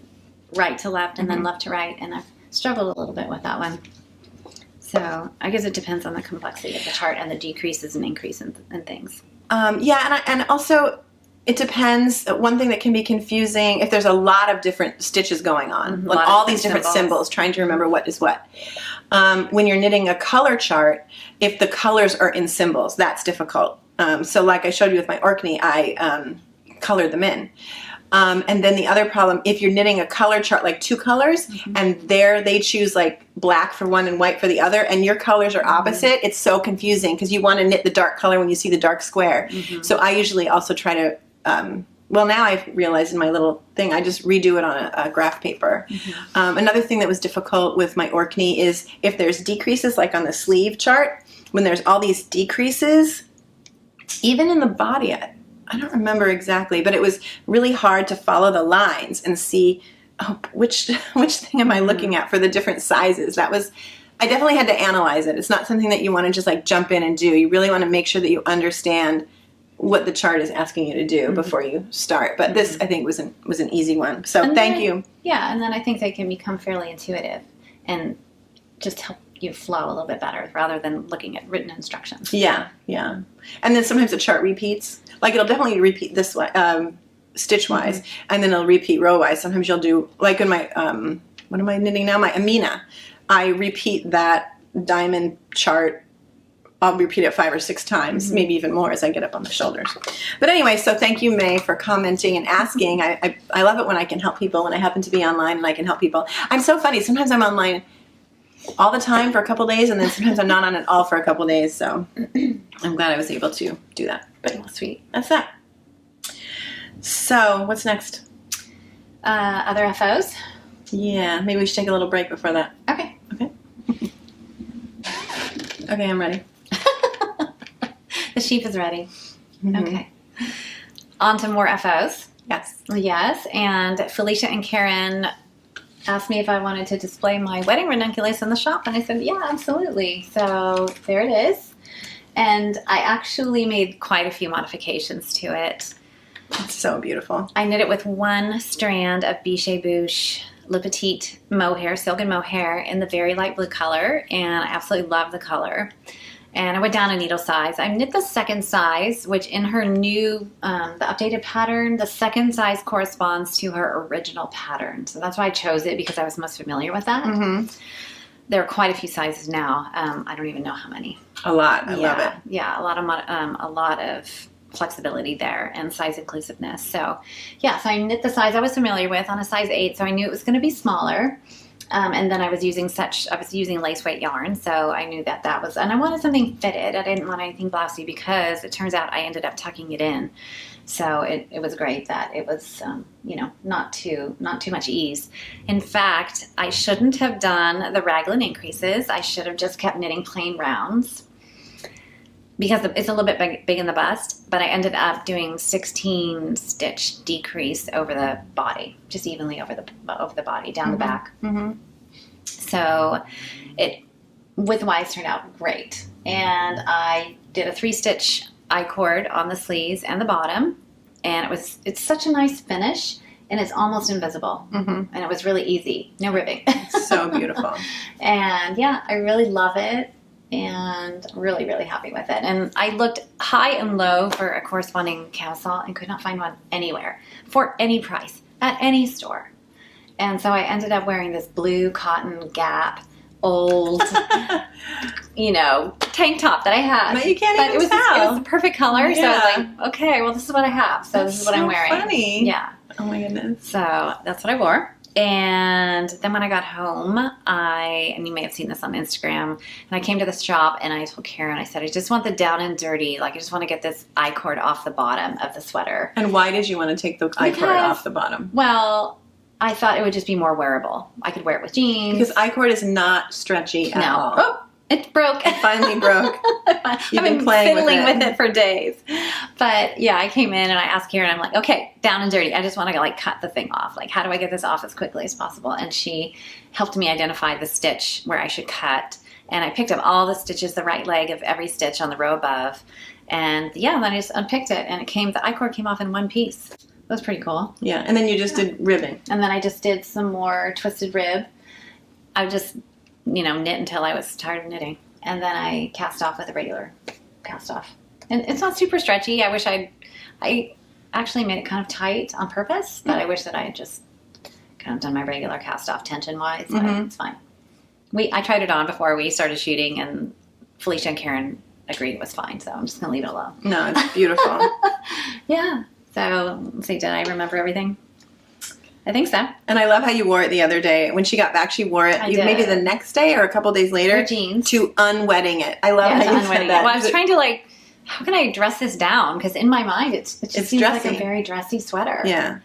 right to left and then left to right. And I've struggled a little bit with that one. So I guess it depends on the complexity of the chart and the decreases and increases and things. And also it depends. One thing that can be confusing if there's a lot of different stitches going on, like all these different symbols, trying to remember what is what. When you're knitting a color chart, if the colors are in symbols, that's difficult. So like I showed you with my Orkney, I colored them in. And then the other problem, if you're knitting a color chart, like 2 colors, and they choose like black for one and white for the other, and your colors are opposite, it's so confusing because you want to knit the dark color when you see the dark square. So I usually also try to, well, now I've realized in my little thing, I just redo it on a graph paper. Another thing that was difficult with my Orkney is if there's decreases, like on the sleeve chart, when there's all these decreases, even in the body, I don't remember exactly, but it was really hard to follow the lines and see which thing am I looking at for the different sizes. I definitely had to analyze it. It's not something that you want to just like jump in and do. You really want to make sure that you understand what the chart is asking you to do before you start. But this, I think, was an easy one. So thank you. Yeah, and then I think they can become fairly intuitive and just help you flow a little bit better rather than looking at written instructions. Yeah. And then sometimes the chart repeats. Like it'll definitely repeat this way, stitch-wise, and then it'll repeat row-wise. Sometimes you'll do, like in my, what am I knitting now? My Amina. I repeat that diamond chart. I'll repeat it 5 or 6 times, maybe even more as I get up on the shoulders. But anyway, so thank you, May, for commenting and asking. I love it when I can help people, when I happen to be online and I can help people. I'm so funny. Sometimes I'm online all the time for a couple days, and then sometimes I'm not on at all for a couple days. So I'm glad I was able to do that. But Sweet. That's that. So what's next? Other FOs? Yeah, maybe we should take a little break before that. Okay. Okay, I'm ready. The sheep is ready. Okay. On to more FOs. Yes, and Felicia and Karen asked me if I wanted to display my wedding ranunculus in the shop, and I said, yeah, absolutely. So there it is. And I actually made quite a few modifications to it. It's so beautiful. I knit it with 1 strand of Biche Bouche Le Petit mohair, silken mohair, in the very light blue color, and I absolutely love the color. And I went down a needle size. I knit the second size, which in her new, the updated pattern, the second size corresponds to her original pattern. So that's why I chose it, because I was most familiar with that. There are quite a few sizes now. I don't even know how many. A lot. I love it. Yeah, a lot of flexibility there and size inclusiveness. So yeah, so I knit the size I was familiar with on a size 8, so I knew it was going to be smaller. And then I was using lace weight yarn, so I knew that was, and I wanted something fitted. I didn't want anything blousy because it turns out I ended up tucking it in. So it was great that it was, not too much ease. In fact, I shouldn't have done the raglan increases. I should have just kept knitting plain rounds because it's a little bit big in the bust, but I ended up doing 16 stitch decrease over the body, just evenly over the body, down the back. So it, width-wise, turned out great. And I did a 3-stitch I-cord on the sleeves and the bottom, and it's such a nice finish, and it's almost invisible. And it was really easy, no ribbing. So beautiful. And yeah, I really love it. and really, really happy with it. And I looked high and low for a corresponding camisole and could not find one anywhere for any price at any store. And so I ended up wearing this blue cotton Gap old, tank top that I had. But you can't but even it was the perfect color. Yeah. So I was like, okay, well, this is what I have. So this is what I'm wearing. Funny. Yeah. Oh my goodness. So that's what I wore. And then when I got home, and you may have seen this on Instagram, and I came to the shop and I told Karen, I said, I just want the down and dirty. Like, I just want to get this I-cord off the bottom of the sweater. And why did you want to take the I-cord off the bottom? Well, I thought it would just be more wearable. I could wear it with jeans. Because I-cord is not stretchy at all. Oh, it broke. It finally broke. I've been fiddling with it for days. But yeah, I came in and I asked Karen, I'm like, okay, down and dirty. I just want to cut the thing off. Like, how do I get this off as quickly as possible? And she helped me identify the stitch where I should cut. And I picked up all the stitches, the right leg of every stitch on the row above. And yeah, then I just unpicked it and the I-cord came off in one piece. That was pretty cool. Yeah, and then you just did ribbing. And then I just did some more twisted rib. I would just, knit until I was tired of knitting. And then I cast off with a regular cast off. And it's not super stretchy. I wish I actually made it kind of tight on purpose, but I wish that I had just kind of done my regular cast off tension wise, but it's fine. I tried it on before we started shooting, and Felicia and Karen agreed it was fine, so I'm just going to leave it alone. No, it's beautiful. Yeah. So, let's see, did I remember everything? I think so. And I love how you wore it the other day. When she got back, she wore it maybe the next day or a couple days later jeans. To unwetting it. I love how you said that. Well, I was trying to how can I dress this down? Because in my mind, it just seems dressy. like a very dressy sweater. Yeah.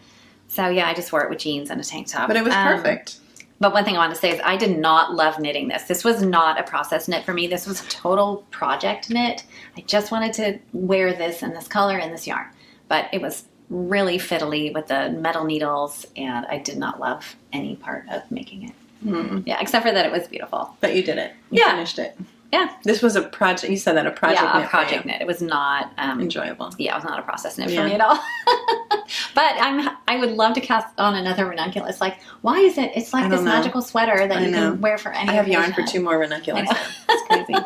So yeah, I just wore it with jeans and a tank top. But it was perfect. But one thing I want to say is I did not love knitting this. This was not a process knit for me. This was a total project knit. I just wanted to wear this in this color and this yarn. But it was really fiddly with the metal needles, and I did not love any part of making it. Yeah, except for that it was beautiful. But you did it. You finished it. Yeah. This was a project. You said that, a project knit. Yeah, a project knit. It was not enjoyable. Yeah, it was not a process knit for me at all. But I would love to cast on another ranunculus. Why is it? It's like this magical sweater that you can wear for any. I have yarn for 2 more ranunculus. It's crazy.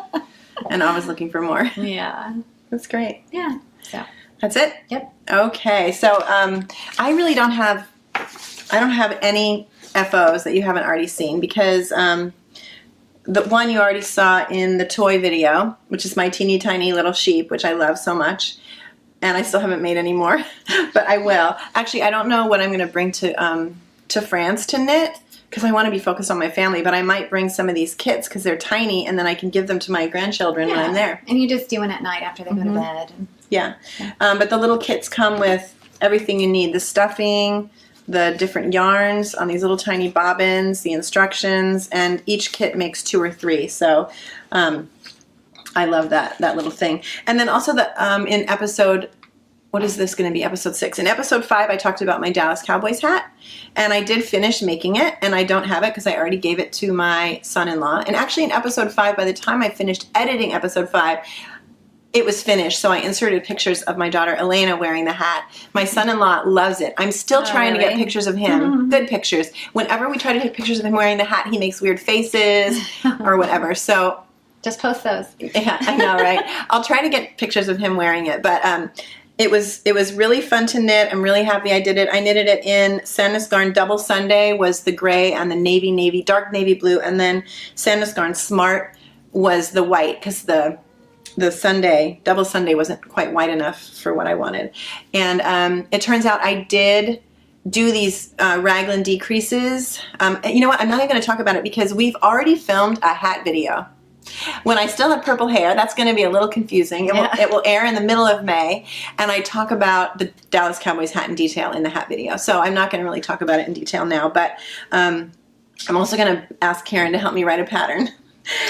And I was looking for more. Yeah. That's great. Yeah. So. That's it? Yep. Okay. So I really don't have any FOs that you haven't already seen, because the one you already saw in the toy video, which is my teeny tiny little sheep, which I love so much. And I still haven't made any more, but I will. Actually, I don't know what I'm going to bring to France to knit, because I want to be focused on my family, but I might bring some of these kits because they're tiny, and then I can give them to my grandchildren when I'm there. And you just do it at night after they go to bed. Yeah. But the little kits come with everything you need. The stuffing, the different yarns on these little tiny bobbins, the instructions, and each kit makes 2 or 3. So I love that little thing. And then also in episode, what is this going to be? Episode 6. In episode 5, I talked about my Dallas Cowboys hat, and I did finish making it, and I don't have it because I already gave it to my son-in-law. And actually in episode 5, by the time I finished editing episode 5, it was finished, so I inserted pictures of my daughter Elena wearing the hat. My son-in-law loves it. I'm still trying to get pictures of him, good pictures. Whenever we try to take pictures of him wearing the hat, he makes weird faces or whatever. So just post those. Yeah, I know, right? I'll try to get pictures of him wearing it, but it was really fun to knit. I'm really happy I did it. I knitted it in Sandnes Garn Double Sunday was the gray and the dark navy blue, and then Sandnes Garn Smart was the white, because the Double Sunday wasn't quite white enough for what I wanted. And it turns out I did do these raglan decreases. You know what? I'm not even going to talk about it because we've already filmed a hat video. When I still have purple hair, that's going to be a little confusing. It will air in the middle of May, and I talk about the Dallas Cowboys hat in detail in the hat video. So I'm not going to really talk about it in detail now, but I'm also going to ask Karen to help me write a pattern.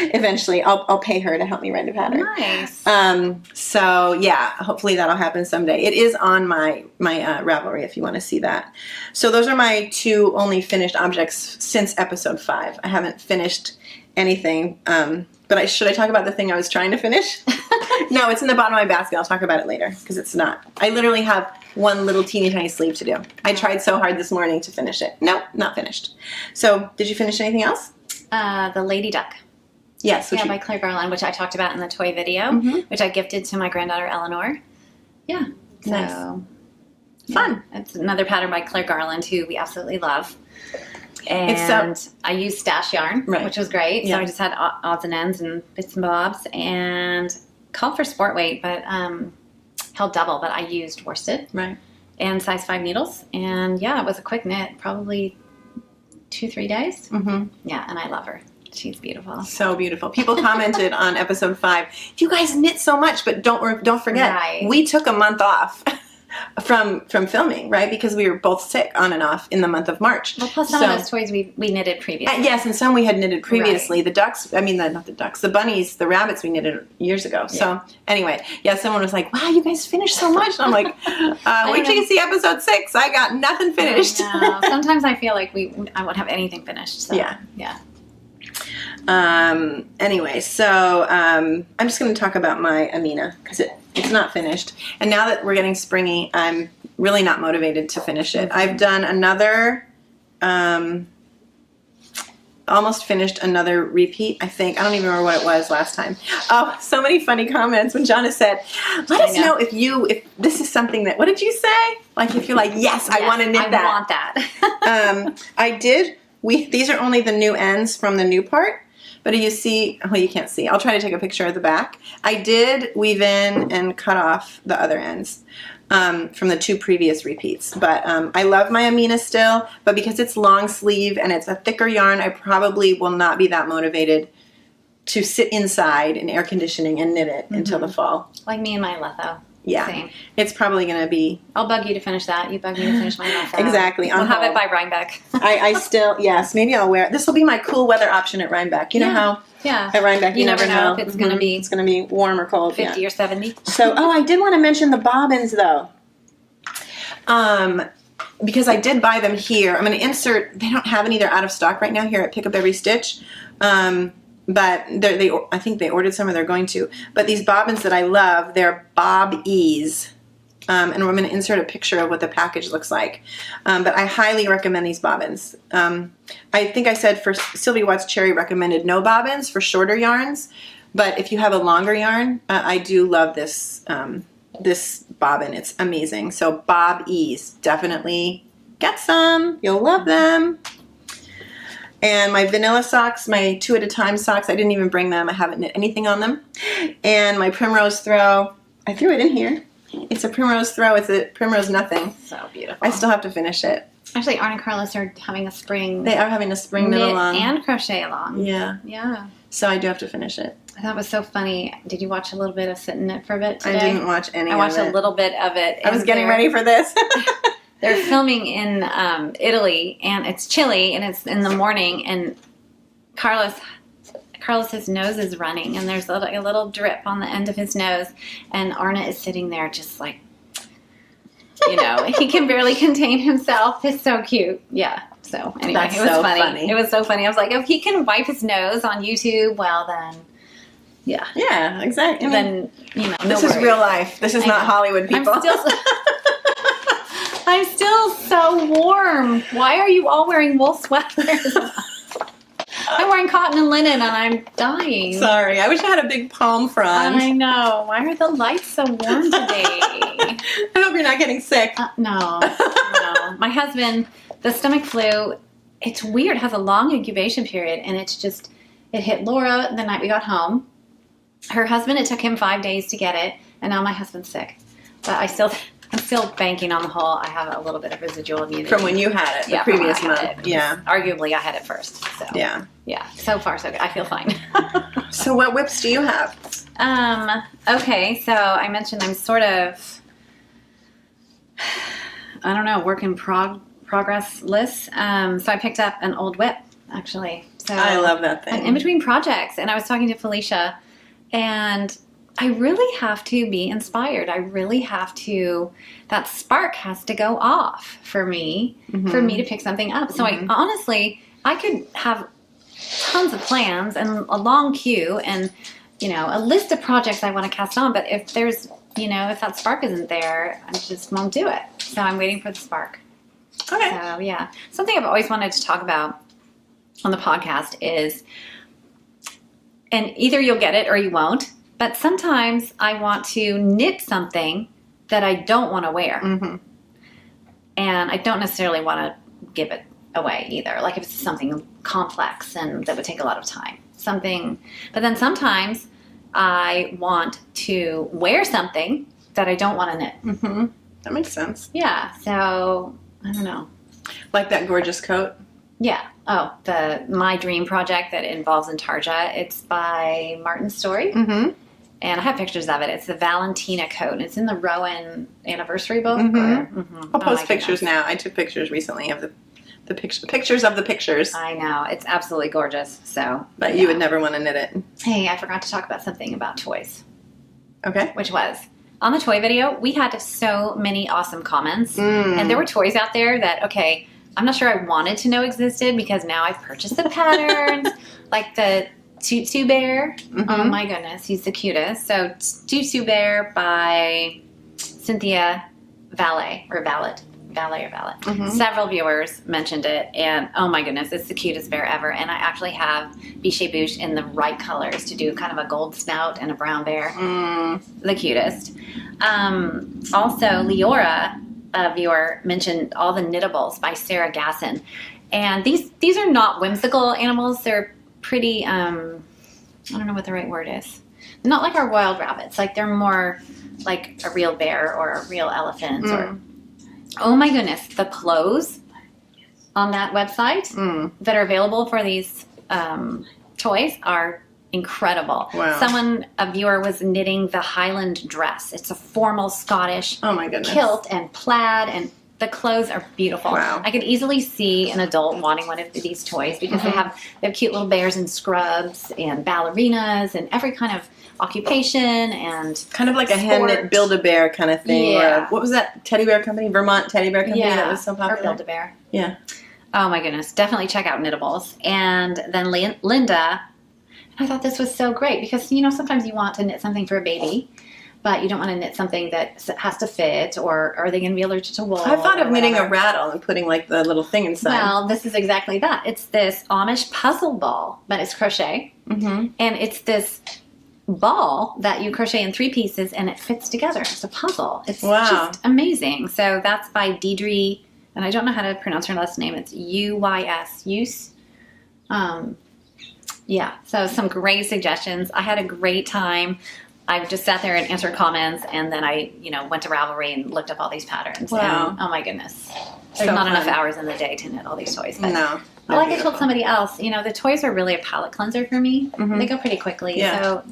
Eventually, I'll pay her to help me write a pattern. Nice. So yeah, hopefully that'll happen someday. It is on my Ravelry if you want to see that. So those are my 2 only finished objects since episode 5. I haven't finished anything. But should I talk about the thing I was trying to finish? No, it's in the bottom of my basket. I'll talk about it later because it's not. I literally have one little teeny tiny sleeve to do. I tried so hard this morning to finish it. Nope, not finished. So did you finish anything else? The lady duck. Yes. by Claire Garland, which I talked about in the toy video, which I gifted to my granddaughter Eleanor. Yeah. So, nice. Fun. It's another pattern by Claire Garland, who we absolutely love. And I used stash yarn, which was great. So I just had odds and ends and bits and bobs, and called for sport weight, but held double. But I used worsted, and size 5 needles, and it was a quick knit, probably 2-3 days. Yeah, and I love her. She's beautiful. So beautiful. People commented on episode 5, you guys knit so much, but don't forget, we took a month off from filming, right? Because we were both sick on and off in the month of March. Well, plus some of those toys we knitted previously. Yes, and some we had knitted previously. The ducks, not the ducks, the bunnies, the rabbits we knitted years ago. So anyway, someone was like, wow, you guys finished so much. And I'm like, wait till you see episode 6. I got nothing finished. Sometimes I feel like I won't have anything finished. So, yeah. Anyway, so I'm just going to talk about my Amina because it's not finished. And now that we're getting springy, I'm really not motivated to finish it. I've done another, almost finished another repeat, I think. I don't even remember what it was last time. Oh, so many funny comments when Jonna said, let us know if this is something that, what did you say? Like if you're like, yes, I want to knit that. I want that. I did. These are only the new ends from the new part. But you see, well, you can't see. I'll try to take a picture of the back. I did weave in and cut off the other ends from the 2 previous repeats. But I love my Amina still, but because it's long sleeve and it's a thicker yarn, I probably will not be that motivated to sit inside in air conditioning and knit it until the fall. Like me and my Letho. Yeah. Same. It's probably going to be... I'll bug you to finish that. You bug me to finish my Letho. Exactly. We'll have it by Rhinebeck. I still... Yes, maybe I'll wear it. This will be my cool weather option at Rhinebeck. You know how... Yeah. At Rhinebeck, you never know if it's going to be... It's going to be warm or cold. 50 or 70. So, I did want to mention the bobbins, though. Because I did buy them here. I'm going to insert... They don't have any. They're out of stock right now here at Pick Up Every Stitch. But I think they ordered some or they're going to. But these bobbins that I love, they're Bob Ease. And I'm going to insert a picture of what the package looks like. But I highly recommend these bobbins. I think I said for Sylvie Watts Cherry recommended no bobbins for shorter yarns. But if you have a longer yarn, I do love this this bobbin. It's amazing. So Bob Ease, definitely get some. You'll love them. And my vanilla socks, my 2 at a time socks, I didn't even bring them. I haven't knit anything on them. And my primrose throw, I threw it in here. It's a primrose throw. It's a primrose nothing. So beautiful. I still have to finish it. Actually, Arne and Carlos are having a spring. They are having a spring knit along. And crochet along. Yeah. Yeah. So I do have to finish it. I thought it was so funny. Did you watch a little bit of Sit and Knit for a bit today? I didn't watch any of it. I watched a little bit of it. I was getting ready for this. They're filming in Italy, and it's chilly, and it's in the morning, and Carlos's nose is running, and there's a little drip on the end of his nose, and Arne is sitting there just like, he can barely contain himself. It's so cute. Yeah. So anyway, That's it was so funny. It was so funny. I was like, if he can wipe his nose on YouTube, well then, yeah. Yeah, exactly. Then, this is real life. This is not Hollywood, people. I'm still so warm. Why are you all wearing wool sweaters? I'm wearing cotton and linen, and I'm dying. Sorry. I wish I had a big palm frond. I know. Why are the lights so warm today? I hope you're not getting sick. No. My husband, the stomach flu, it's weird. It has a long incubation period, and it hit Laura the night we got home. Her husband, it took him 5 days to get it, and now my husband's sick. But I'm still banking on the whole. I have a little bit of residual immunity. From when you had it, the previous month. Yeah. Arguably, I had it first. So. Yeah. Yeah. So far, so good. I feel fine. So what whips do you have? Okay. So I mentioned I'm sort of, I don't know, work in progress list. So I picked up an old whip, actually. So I love that thing. I'm in between projects, and I was talking to Felicia, and I really have to be inspired. I really have to, that spark has to go off for me to pick something up. So I could have tons of plans and a long queue and, a list of projects I want to cast on. But if there's, if that spark isn't there, I just won't do it. So I'm waiting for the spark. Okay. So yeah, something I've always wanted to talk about on the podcast is And either you'll get it or you won't. But sometimes I want to knit something that I don't want to wear. Mm-hmm. And I don't necessarily want to give it away either. Like if it's something complex and that would take a lot of time. But then sometimes I want to wear something that I don't want to knit. Mm-hmm. That makes sense. Yeah, so I don't know. Like that gorgeous coat? Yeah. Oh, my dream project that involves intarsia. It's by Martin Story. Mm-hmm. And I have pictures of it. It's the Valentina coat. And it's in the Rowan anniversary book. Mm-hmm. I'll post pictures now. I took pictures recently of the pictures of the pictures. I know. It's absolutely gorgeous. So, but you would never want to knit it. Hey, I forgot to talk about something about toys. Okay. Which was, on the toy video, we had so many awesome comments. And there were toys out there that, okay, I'm not sure I wanted to know existed because now I've purchased the patterns. Like the Tutu Bear. Mm-hmm. Oh my goodness, he's the cutest. So Tutu Bear by Cynthia Valet. Mm-hmm. Several viewers mentioned it, and oh my goodness, it's the cutest bear ever. And I actually have Biche Bouche in the right colors to do kind of a gold snout and a brown bear. The cutest. Also, Leora, a viewer, mentioned all the knittables by Sarah Gasson. And these are not whimsical animals. They're pretty, I don't know what the right word is. Not like our wild rabbits. Like they're more like a real bear or a real elephant. Or oh my goodness, the clothes on that website that are available for these toys are incredible. Wow. A viewer was knitting the Highland dress. It's a formal Scottish kilt and plaid, and the clothes are beautiful. Wow. I could easily see an adult wanting one of these toys because they have cute little bears in scrubs and ballerinas and every kind of occupation and kind of like a hand-knit Build-A-Bear kind of thing. Yeah. Or, what was that teddy bear company? Vermont Teddy Bear Company that was so popular? Or Build-A-Bear. Yeah. Oh my goodness. Definitely check out Knittables. And then Linda, I thought this was so great because, you know, sometimes you want to knit something for a baby, but you don't want to knit something that has to fit, or are they going to be allergic to wool? I thought of knitting a rattle and putting like the little thing inside. Well, this is exactly that. It's this Amish puzzle ball, but it's crochet. And it's this ball that you crochet in 3 pieces and it fits together. It's a puzzle. It's just amazing. So that's by Deidre, and I don't know how to pronounce her last name. It's Uys. Use. Yeah, so some great suggestions. I had a great time. I just sat there and answered comments, and then I, went to Ravelry and looked up all these patterns. Wow. And, oh my goodness. There's not enough hours in the day to knit all these toys. But no. Like I told somebody else, the toys are really a palette cleanser for me. They go pretty quickly. Yeah. So,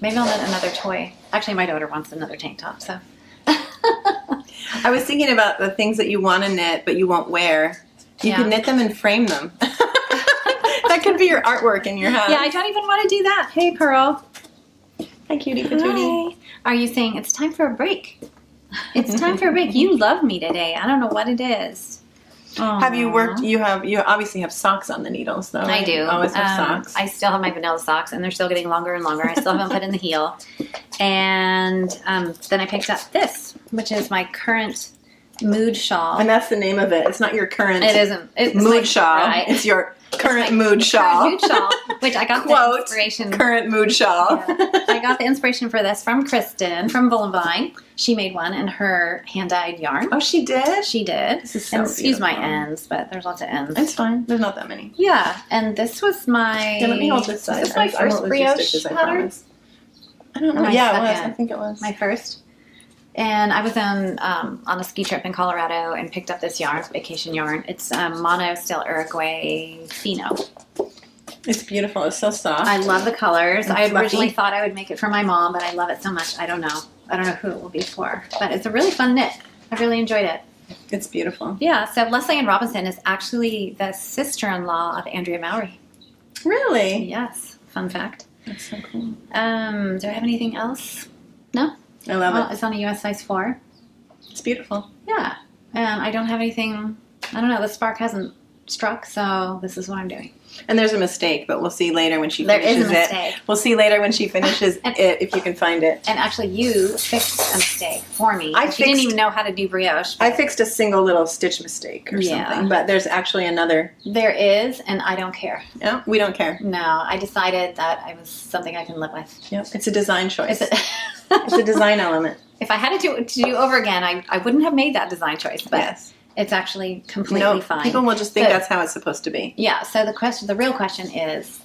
maybe I'll knit another toy. Actually, my daughter wants another tank top, so. I was thinking about the things that you want to knit but you won't wear. You can knit them and frame them. That could be your artwork in your house. Yeah, I don't even want to do that. Hey, Pearl. Hi, cutie patootie. Hi. Are you saying it's time for a break? It's time for a break. You love me today. I don't know what it is. Have you worked? You obviously have socks on the needles, though. Right? I do. Always have socks. I still have my vanilla socks, and they're still getting longer and longer. I still haven't put in the heel. And then I picked up this, which is my current mood shawl. And that's the name of it. It's not your current. It isn't. It's mood shawl. Right. It's your current mood shawl. Current mood shawl, which I got the inspiration. Current mood shawl. Yeah. I got the inspiration for this from Kristen from Vine. She made one in her hand-dyed yarn. Oh, she did? She did. This is so and excuse beautiful. my ends, but there's lots of ends. It's fine. There's not that many. Yeah, and this was my... Yeah, let me hold this side. This is my first brioche pattern. I don't know. Yeah, it was. I think it was. My first. And I was on a ski trip in Colorado and picked up this yarn. It's vacation yarn. It's Mono Still Uruguay Fino. It's beautiful. It's so soft. I love the colors. And I fluffy. originally thought I would make it for my mom, but I love it so much. I don't know. I don't know who it will be for. But it's a really fun knit. I really enjoyed it. It's beautiful. Yeah. So Leslie Ann Robinson is actually the sister-in-law of Andrea Mowry. Really? Yes. Fun fact. That's so cool. Do I have anything else? No? I love it. It's on a US size 4. It's beautiful. Yeah. And I don't have anything, I don't know, the spark hasn't struck, so this is what I'm doing. And there's a mistake, but we'll see later when she There finishes is a mistake. it. We'll see later when she finishes it, if you can find it. And actually, you fixed a mistake for me. I She didn't even know how to do brioche. I fixed a single little stitch mistake or something, but there's actually another. There is, and I don't care. No, we don't care. No, I decided that it was something I can live with. Yep, it's a design choice. It's It's a design element. If I had to do over again, I wouldn't have made that design choice, but Yes. it's actually completely fine. People will just think But- that's how it's supposed to be. Yeah, so the real question is,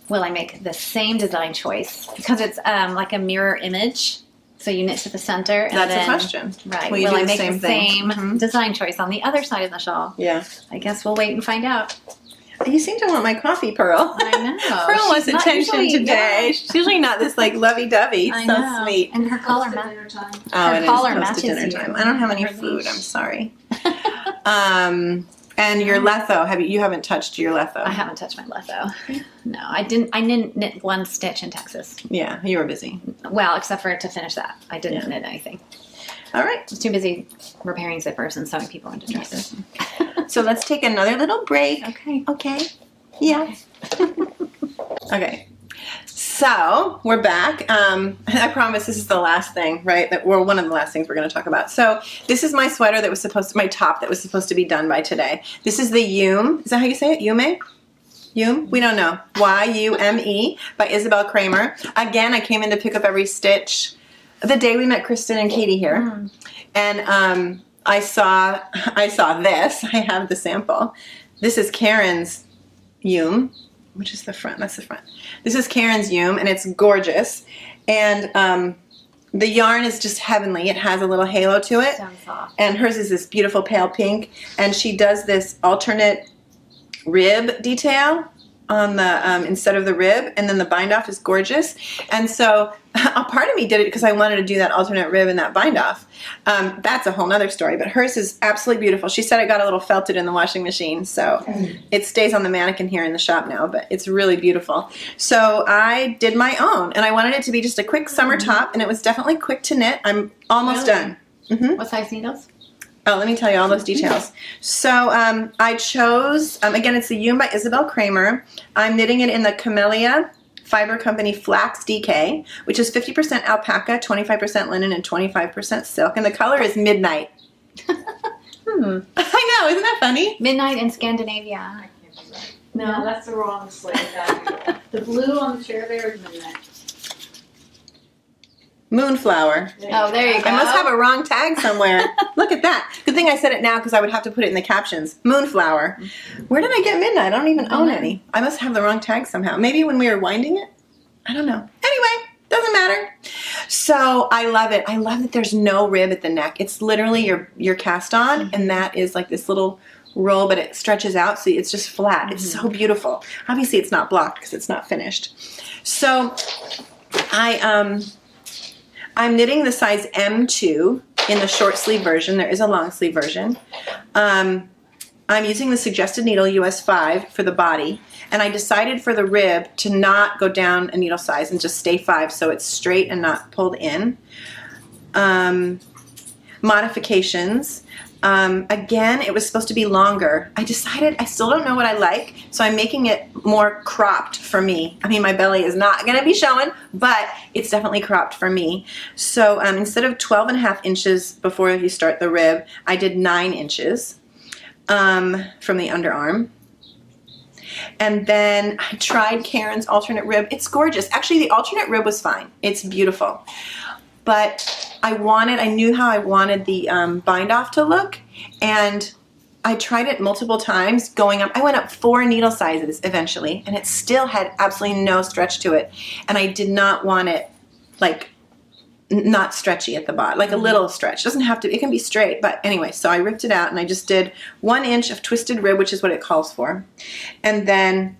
will I make the same design choice? Because it's like a mirror image, so you knit to the center. And That's then, a question. Right. Will you Will do I the make same the thing? same design choice on the other side of the shawl? Yeah. I guess we'll wait and find out. You seem to want my coffee, Pearl. I know. Pearl She's wants not attention usually- today. yeah. She's usually not this like lovey-dovey. I So know. sweet. And her collar Dinner time. Oh, Her it is collar close matches to dinner you. time. I don't have any Her food. leash. I'm sorry. And your letho, you haven't touched your letho. I haven't touched my letho. No, I didn't knit one stitch in Texas. Yeah, you were busy. Well, except for to finish that. I didn't knit anything. All right. I was too busy repairing zippers and sewing people into dresses. So let's take another little break. Okay. Okay. Yeah. Okay. So we're back. I promise this is the last thing, right? One of the last things we're going to talk about. So this is my sweater that was my top that was supposed to be done by today. This is the Yume. Is that how you say it? Yume? Yume? We don't know. Y-U-M-E by Isabell Kraemer. Again, I came in to pick up every stitch the day we met Kristen and Katie here. And I saw this. I have the sample. This is Karen's Yume. Which is the front? That's the front. This is Karen's Yume, and it's gorgeous. And the yarn is just heavenly. It has a little halo to it. So soft. And hers is this beautiful pale pink. And she does this alternate rib detail on the instead of the rib, and then the bind off is gorgeous. And so a part of me did it because I wanted to do that alternate rib and that bind off. That's a whole nother story, but hers is absolutely beautiful. She said it got a little felted in the washing machine, so it stays on the mannequin here in the shop now, but it's really beautiful. So I did my own, and I wanted it to be just a quick summer top, and it was definitely quick to knit. I'm almost done. What size needles? Oh, let me tell you all those details. So I chose, again, it's the Yume by Isabell Kraemer. I'm knitting it in the Camellia Fiber Company Flax DK, which is 50% alpaca, 25% linen, and 25% silk. And the color is Midnight. I know, isn't that funny? Midnight in Scandinavia. No, that's the wrong sleeve. The blue on the chair there is midnight. Moonflower. Oh, there you go. I must have a wrong tag somewhere. Look at that. Good thing I said it now because I would have to put it in the captions. Moonflower. Where did I get Midnight? I don't even own any. I must have the wrong tag somehow. Maybe when we were winding it? I don't know. Anyway, doesn't matter. So I love it. I love that there's no rib at the neck. It's literally your cast on, and that is like this little roll, but it stretches out, so it's just flat. It's so beautiful. Obviously, it's not blocked because it's not finished. So I'm knitting the size M2 in the short sleeve version. There is a long sleeve version. I'm using the suggested needle US 5 for the body, and I decided for the rib to not go down a needle size and just stay 5 so it's straight and not pulled in. Modifications. Again, it was supposed to be longer. I decided I still don't know what I like, so I'm making it more cropped for me. I mean, my belly is not going to be showing, but it's definitely cropped for me. So instead of 12.5 inches before you start the rib, I did 9 inches from the underarm. And then I tried Karen's alternate rib. It's gorgeous. Actually, the alternate rib was fine. It's beautiful. But I knew how I wanted the bind off to look, and I tried it multiple times going up. I went up 4 needle sizes eventually, and it still had absolutely no stretch to it. And I did not want it like not stretchy at the bottom, like a little stretch. It doesn't have to, it can be straight, but anyway, so I ripped it out and I just did 1 inch of twisted rib, which is what it calls for. And then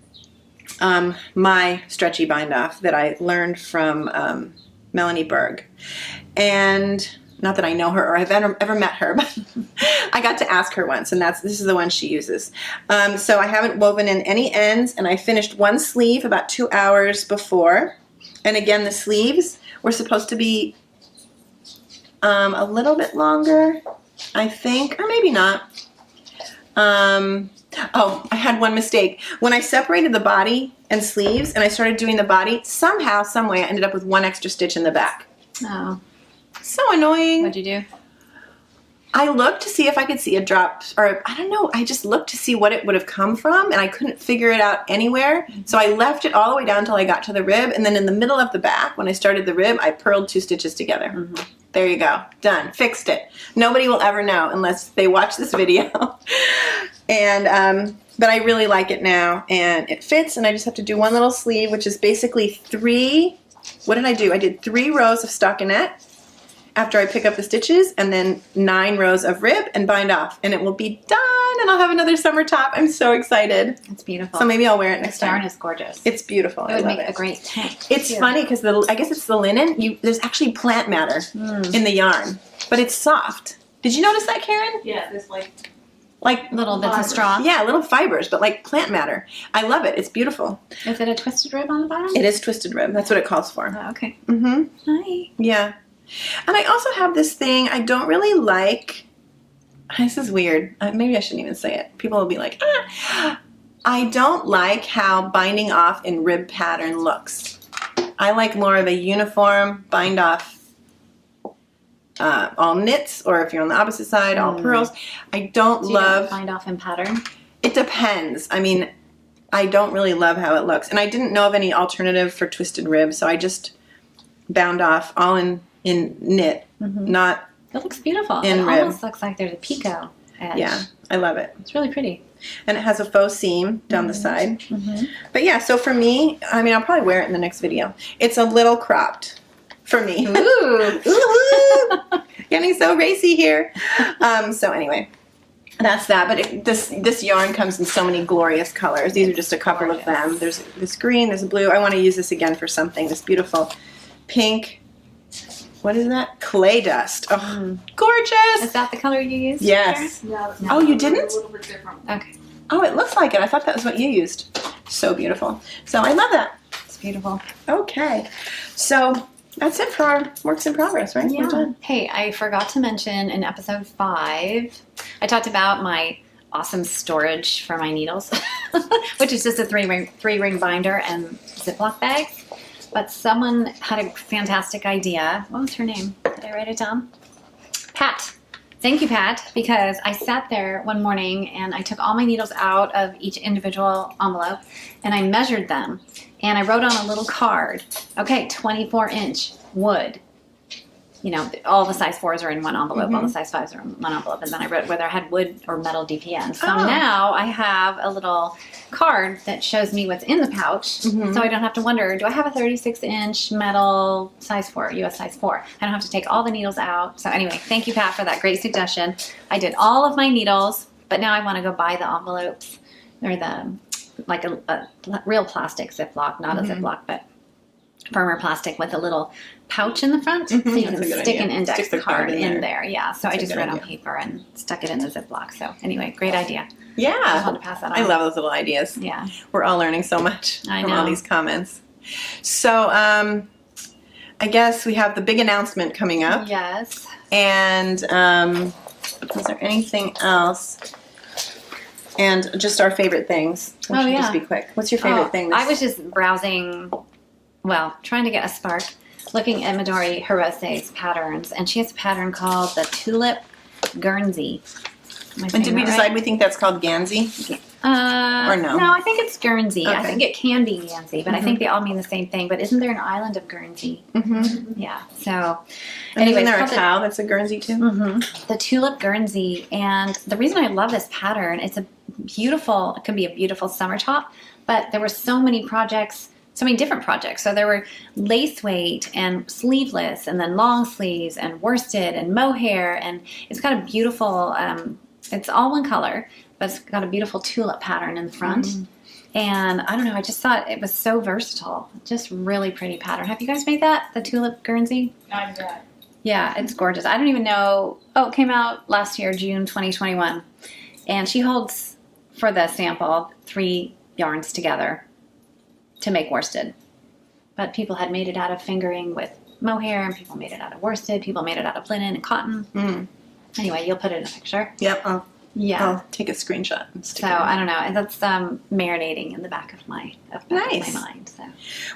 my stretchy bind off that I learned from Melanie Berg. And not that I know her or I've ever met her, but I got to ask her once, and this is the one she uses. So I haven't woven in any ends, and I finished 1 sleeve about 2 hours before. And again, the sleeves were supposed to be a little bit longer, I think, or maybe not. Oh, I had one mistake. When I separated the body and sleeves and I started doing the body, somehow, some way, I ended up with one extra stitch in the back. Oh. So annoying. What'd you do? I looked to see if I could see a drop, or I don't know, I just looked to see what it would have come from, and I couldn't figure it out anywhere. So I left it all the way down until I got to the rib, and then in the middle of the back, when I started the rib, I purled 2 stitches together. There you go. Done. Fixed it. Nobody will ever know unless they watch this video. And, but I really like it now, and it fits, and I just have to do one little sleeve, which is basically 3, what did I do? I did 3 rows of stockinette after I pick up the stitches, and then 9 rows of rib and bind off, and it will be done, and I'll have another summer top. I'm so excited. It's beautiful. So maybe I'll wear it next This yarn time. is gorgeous. It's beautiful. It would make a great tank. It's funny because I guess it's the linen. There's actually plant matter in the yarn, but it's soft. Did you notice that, Karen? Yeah, there's like Little bits of fibers. straw. Yeah, little fibers, but like plant matter. I love it. It's beautiful. Is it a twisted rib on the bottom? It is twisted rib. That's what it calls for. Oh, okay. Mm-hmm. Hi. Yeah. And I also have this thing I don't really like. This is weird. Maybe I shouldn't even say it. People will be like, ah. I don't like how binding off in rib pattern looks. I like more of a uniform bind off all knits, or if you're on the opposite side, all pearls. I don't So you love... don't bind off in pattern? It depends. I mean, I don't really love how it looks. And I didn't know of any alternative for twisted rib, so I just bound off all in knit, not... It looks beautiful. In it rib. almost looks like there's a picot edge. Yeah, I love it. It's really pretty. And it has a faux seam down the side. But yeah, so for me, I mean, I'll probably wear it in the next video. It's a little cropped for me. Ooh. Ooh, getting so racy here. So anyway, that's that. But this yarn comes in so many glorious colors. These are just a couple of them. There's this green, there's a blue. I want to use this again for something. This beautiful pink. What is that? Clay dust. Oh, gorgeous. Is that the color you used? Yes. No, it's Oh, you a didn't? little bit different. Karen? Okay. Oh, it looks like it. I thought that was what you used. So beautiful. So I love that. It's beautiful. Okay. So that's it for our works in progress, right? We're done. Hey, I forgot to mention in episode 5, I talked about my awesome storage for my needles, which is just a three-ring binder and Ziploc bags. But someone had a fantastic idea. What was her name? Did I write it down? Pat. Thank you, Pat, because I sat there one morning and I took all my needles out of each individual envelope and I measured them. And I wrote on a little card, okay, 24-inch wood. You know, all the size 4s are in one envelope, all the size 5s are in one envelope. And then I wrote whether I had wood or metal DPN. So now I have a little card that shows me what's in the pouch. So I don't have to wonder, do I have a 36-inch metal size 4, US size 4? I don't have to take all the needles out. So anyway, thank you, Pat, for that great suggestion. I did all of my needles, but now I want to go buy the envelopes or the, like a real plastic Ziploc, not a Ziploc, but firmer plastic with a little pouch in the front, so you That's can a good stick idea. an index Stick the card card in there. Yeah, so That's I a just good wrote on idea. paper and stuck it in the Ziploc. So anyway, great idea. I Yeah. want to pass that on. I love those little ideas. Yeah. We're all learning so much I from all know. these comments. So I guess we have the big announcement coming up. Yes. And is there anything else? And just our favorite things. We Oh, should yeah. just be quick. What's your favorite thing? I was just browsing, well, trying to get a spark, looking at Midori Hirose's patterns, and she has a pattern called the Tulip Guernsey. And did we decide we think that's called Gansey? Or no? No, I think it's Guernsey. I Okay. think it can be Guernsey, but I think they all mean the same thing. But isn't there an island of Guernsey? Mm-hmm. Yeah. So, And anyway, isn't there a it's called cow that's a Guernsey too? the Tulip Guernsey, and the reason I love this pattern, it can be a beautiful summer top, but there were so many projects, so many different projects. So there were lace weight and sleeveless, and then long sleeves and worsted and mohair, and it's got a beautiful, it's all one color, but it's got a beautiful tulip pattern in the front. And I don't know, I just thought it was so versatile. Just really pretty pattern. Have you guys made that, the Tulip Guernsey? Not yet. Yeah, it's gorgeous. I don't even know. Oh, it came out last year, June 2021. And she holds, for the sample, 3 yarns together to make worsted. But people had made it out of fingering with mohair, and people made it out of worsted. People made it out of linen and cotton. Anyway, you'll put it in a picture. Yep, I'll Yeah. I'll take a screenshot and stick So it in. I don't know, and that's marinating in the back of my Nice. mind. So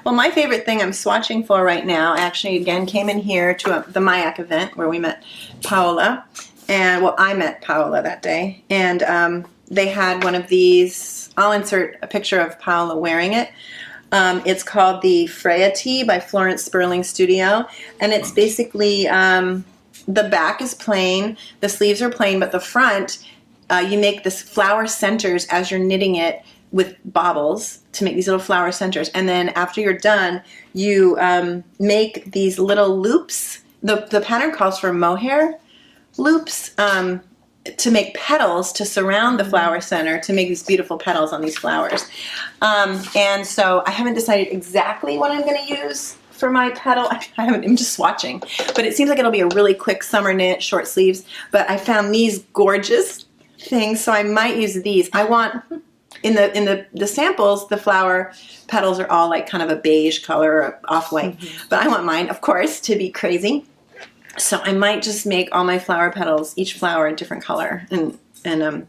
Well, my favorite thing I'm swatching for right now, actually, again, came in here to the mYak event where we met Paola. And, well, I met Paola that day. And they had one of these. I'll insert a picture of Paola wearing it. It's called the Freya Tee by Florence Sperling Studio. And it's basically, the back is plain, the sleeves are plain, but the front, you make this flower centers as you're knitting it with bobbles to make these little flower centers. And then after you're done, you make these little loops. The pattern calls for mohair loops to make petals to surround the flower center to make these beautiful petals on these flowers. And so I haven't decided exactly what I'm going to use for my petal. I'm just swatching. But it seems like it'll be a really quick summer knit, short sleeves. But I found these gorgeous things, so I might use these. I want, in the samples, the flower petals are all like kind of a beige color or off-white. But I want mine, of course, to be crazy. So I might just make all my flower petals, each flower a different color, and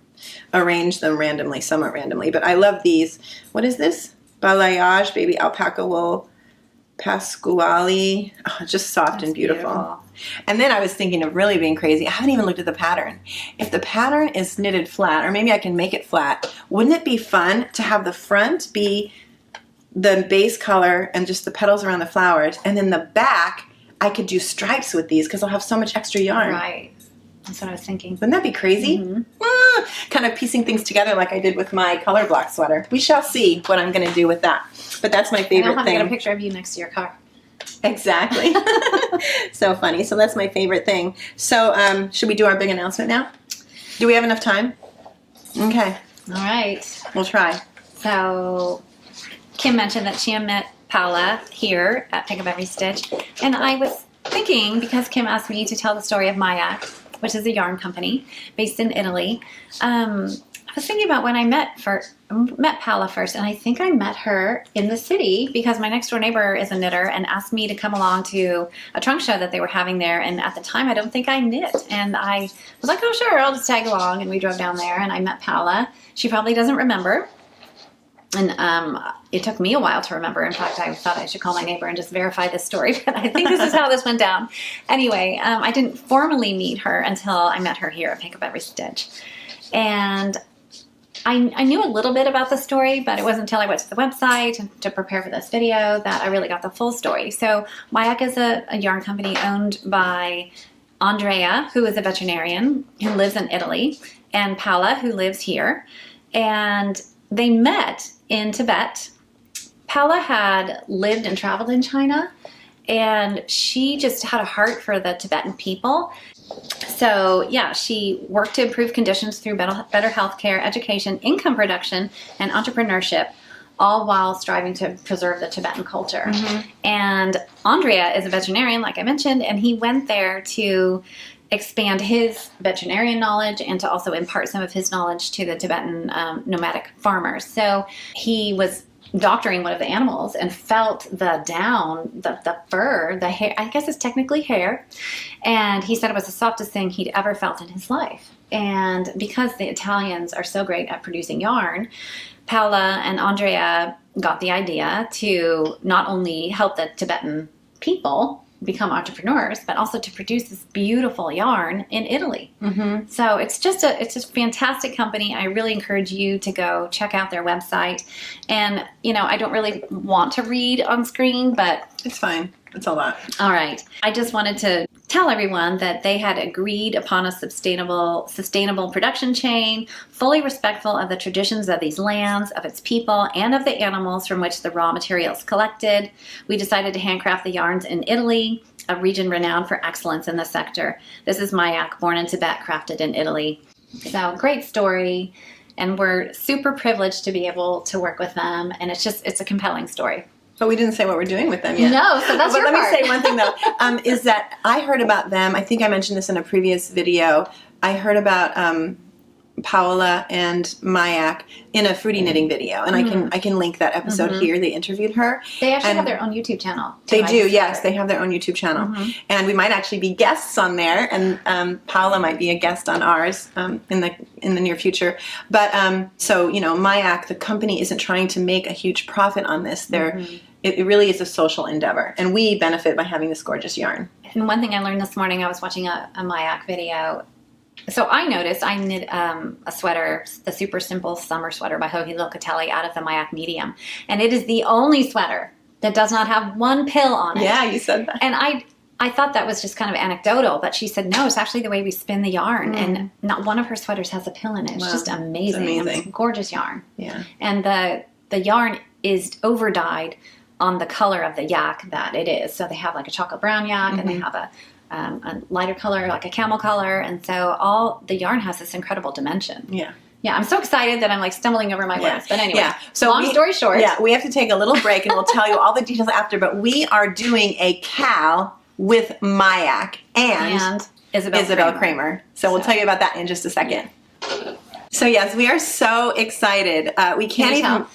arrange them randomly, somewhat randomly. But I love these. What is this? Balayage Baby Alpaca Wool Pasquale. Oh, just soft and beautiful. And then I was thinking of really being crazy. I haven't even looked at the pattern. If the pattern is knitted flat, or maybe I can make it flat, wouldn't it be fun to have the front be the base color and just the petals around the flowers, and then the back I could do stripes with these because I'll have so much extra yarn. right, that's what I was thinking. Wouldn't that be crazy? Kind of piecing things together like I did with my color block sweater. We shall see what I'm going to do with that. But that's my And I'll favorite have to get a thing. picture of you next to your car. Exactly. So funny. So that's my favorite thing. So should we do our big announcement now? Do we have enough time? Okay. All right. We'll try. So Kim mentioned that she met Paola here at Pick Up Every Stitch, and I was thinking, because Kim asked me to tell the story of mYak, which is a yarn company based in Italy, I was thinking about when I met Paola first, and I think I met her in the city because my next door neighbor is a knitter and asked me to come along to a trunk show that they were having there, and at the time I don't think I knit, and I was like, oh sure, I'll just tag along, and we drove down there and I met Paola. She probably doesn't remember. And it took me a while to remember. In fact, I thought I should call my neighbor and just verify this story. But I think this is how this went down. Anyway, I didn't formally meet her until I met her here at Pick Up Every Stitch. And I knew a little bit about the story, but it wasn't until I went to the website to prepare for this video that I really got the full story. So mYak is a yarn company owned by Andrea, who is a veterinarian who lives in Italy, and Paola, who lives here. And they met in Tibet. Paola had lived and traveled in China, and she just had a heart for the Tibetan people. So yeah, she worked to improve conditions through better healthcare, education, income production, and entrepreneurship, all while striving to preserve the Tibetan culture. And Andrea is a veterinarian, like I mentioned, and he went there to expand his veterinarian knowledge and to also impart some of his knowledge to the Tibetan nomadic farmers. So he was doctoring one of the animals and felt the down, the fur, the hair, I guess it's technically hair. And he said it was the softest thing he'd ever felt in his life. And because the Italians are so great at producing yarn, Paola and Andrea got the idea to not only help the Tibetan people become entrepreneurs, but also to produce this beautiful yarn in Italy. So it's just a fantastic company. I really encourage you to go check out their website. And I don't really want to read on screen, but It's fine. It's a lot. all right. I just wanted to tell everyone that they had agreed upon a sustainable production chain, fully respectful of the traditions of these lands, of its people, and of the animals from which the raw materials collected. We decided to handcraft the yarns in Italy, a region renowned for excellence in the sector. This is mYak, born in Tibet, crafted in Italy. So great story. And we're super privileged to be able to work with them. And it's a compelling story. But we didn't say what we're doing with them yet. No, so that's but your let part. me say one thing though, is that I heard about them. I think I mentioned this in a previous video. I heard about Paola and mYak in a fruity knitting video, and I can link that episode here. They interviewed her. They actually have their own YouTube channel. They do, yes. They have their own YouTube channel, and we might actually be guests on there. And Paola might be a guest on ours in the near future. But so mYak, the company, isn't trying to make a huge profit on this. It really is a social endeavor, and we benefit by having this gorgeous yarn. And one thing I learned this morning, I was watching a mYak video. So I noticed I knit a sweater, the super simple summer sweater by Joji Locatelli out of the mYak medium. And it is the only sweater that does not have one pill on it. Yeah, you said that. And I thought that was just kind of anecdotal, but she said, no, it's actually the way we spin the yarn. And not one of her sweaters has a pill in it. It's just amazing. It's amazing. It's gorgeous yarn. Yeah. And the yarn is over-dyed on the color of the yak that it is. So they have like a chocolate brown yak, and they have a lighter color, like a camel color. And so all the yarn has this incredible dimension. Yeah. Yeah, I'm so excited that I'm like stumbling over my words. But anyway, so long story short. Yeah, we have to take a little break, and we'll tell you all the details after. But we are doing a KAL with mYak and Isabell Kraemer. So we'll tell you about that in just a second. So yes, we are so excited. We can't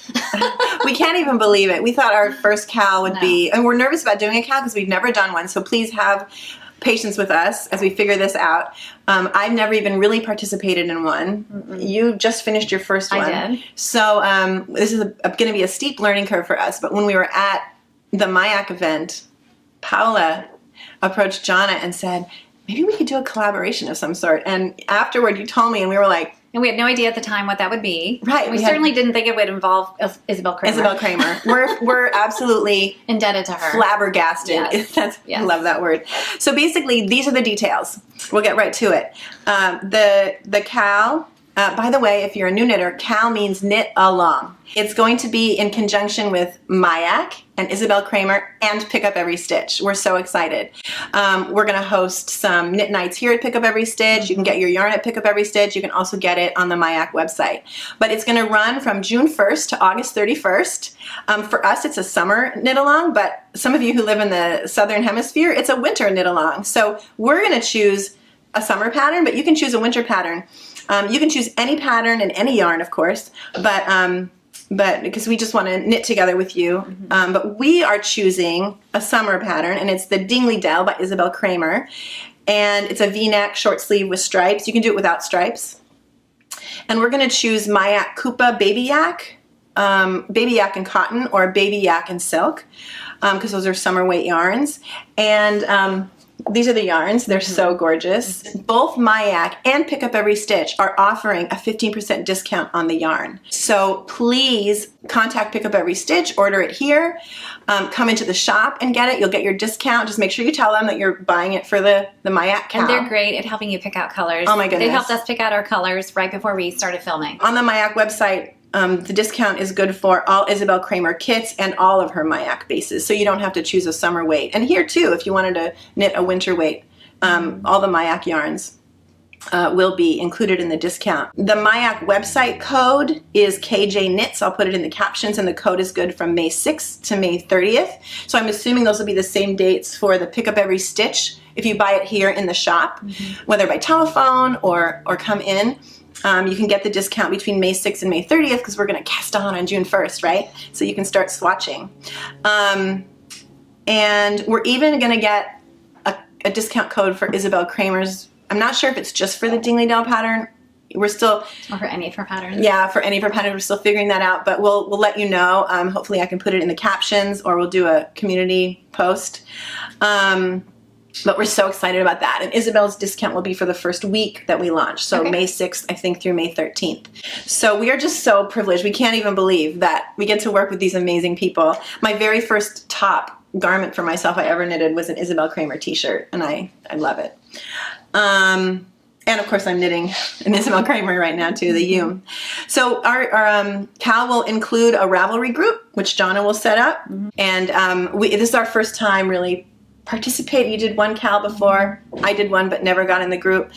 even believe it. We thought our first KAL would be, and we're nervous about doing a KAL because we've never done one. So please have patience with us as we figure this out. I've never even really participated in one. You just finished your first one. I did. So this is going to be a steep learning curve for us. But when we were at the mYak event, Paola approached Jonna and said, maybe we could do a collaboration of some sort. And afterward, you told me, and we were like, and we had no idea at the time what that would be. Right. We certainly didn't think it would involve Isabell Kraemer. Isabell Kraemer. We're absolutely indebted to her. Flabbergasted. Yes. I love that word. So basically, these are the details. We'll get right to it. The KAL, by the way, if you're a new knitter, KAL means knit along. It's going to be in conjunction with mYak and Isabell Kraemer and Pick Up Every Stitch. We're so excited. We're going to host some knit nights here at Pick Up Every Stitch. You can get your yarn at Pick Up Every Stitch. You can also get it on the mYak website. But it's going to run from June 1st to August 31st. For us, it's a summer knit along, but some of you who live in the Southern Hemisphere, it's a winter knit along. So we're going to choose a summer pattern, but you can choose a winter pattern. You can choose any pattern and any yarn, of course, but because we just want to knit together with you. But we are choosing a summer pattern, and it's the Dingley Dell by Isabell Kraemer. And it's a V-neck short sleeve with stripes. You can do it without stripes. And we're going to choose mYak Kupa Baby Yak and cotton, or Baby Yak and silk, because those are summer weight yarns. And these are the yarns. They're so gorgeous. Both mYak and Pick Up Every Stitch are offering a 15% discount on the yarn. So please contact Pick Up Every Stitch, order it here, come into the shop and get it. You'll get your discount. Just make sure you tell them that you're buying it for the mYak KAL. And they're great at helping you pick out colors. Oh my goodness. They helped us pick out our colors right before we started filming. On the mYak website, the discount is good for all Isabell Kraemer kits and all of her mYak bases, so you don't have to choose a summer weight. And here too, if you wanted to knit a winter weight, all the mYak yarns will be included in the discount. The mYak website code is KJ Knits. I'll put it in the captions, and the code is good from May 6th to May 30th. So I'm assuming those will be the same dates for the Pick Up Every Stitch if you buy it here in the shop, whether by telephone or come in. You can get the discount between May 6th and May 30th because we're going to cast on June 1st, right? So you can start swatching. And we're even going to get a discount code for Isabell Kraemer's. I'm not sure if it's just for the Dingley Dell pattern. We're still... Or for any of her patterns. Yeah, for any of her patterns. We're still figuring that out, but we'll let you know. Hopefully I can put it in the captions, or we'll do a community post. But we're so excited about that. And Isabell's discount will be for the first week that we launch. So May 6th, I think, through May 13th. So we are just so privileged. We can't even believe that we get to work with these amazing people. My very first top garment for myself I ever knitted was an Isabell Kraemer t-shirt, and I love it. And of course I'm knitting an Isabell Kraemer right now too, the Yume. So our KAL will include a Ravelry group, which Jonna will set up. And this is our first time really participate. You did one Cal before. I did one, but never got in the group.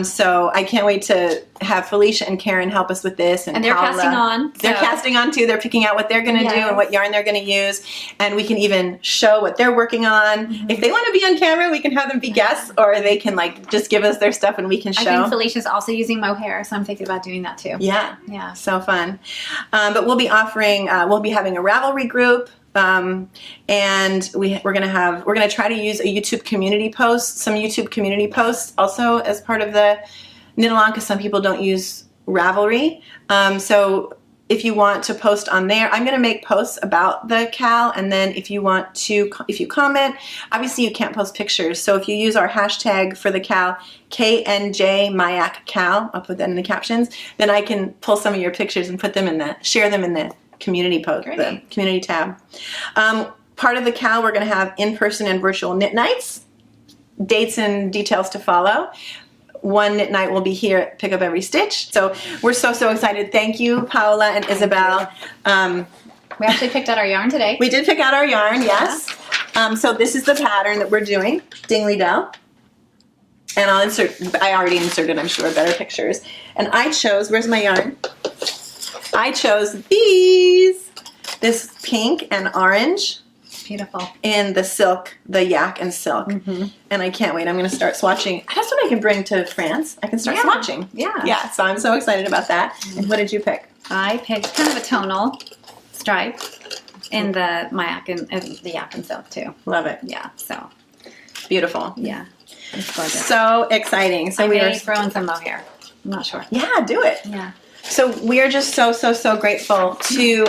So I can't wait to have Felicia and Karen help us with this. And they're Paula. casting on. They're casting on too. They're picking out what they're going to do and what yarn they're going to use. And we can even show what they're working on. If they want to be on camera, we can have them be guests, or they can like just give us their stuff and we can show. I think Felicia's also using mohair, so I'm thinking about doing that too. Yeah. Yeah. So fun. But we'll be offering, we'll be having a Ravelry group. And we're gonna try to use a YouTube community post, some YouTube community posts also as part of the knit along, because some people don't use Ravelry. So if you want to post on there, I'm gonna make posts about the Cal, and then if you comment, obviously you can't post pictures. So if you use our hashtag for the Cal, KNJ mYak Cal, I'll put that in the captions, then I can pull some of your pictures and share them in the community post, the community tab. Part of the Cal, we're going to have in-person and virtual knit nights. Dates and details to follow. One knit night will be here at Pick Up Every Stitch. So we're so excited. Thank you, Paola and Isabell. We actually picked out our yarn today. We did pick out our yarn, yes. So this is the pattern that we're doing, Dingley Dell. And I already inserted, I'm sure, better pictures. And I chose, where's my yarn? I chose these, this pink and orange. Beautiful. In the silk, the yak and silk. And I can't wait. I'm going to start swatching. That's what I can bring to France. I can start swatching. Yeah, so I'm so excited about that. And what did you pick? I picked kind of a tonal stripe in the mYak and the yak and silk too. Love it. Yeah, so. Beautiful. Yeah, it's gorgeous. So exciting. So I may throw in some mohair. I'm not sure. Yeah, do it. Yeah. So we are just so grateful to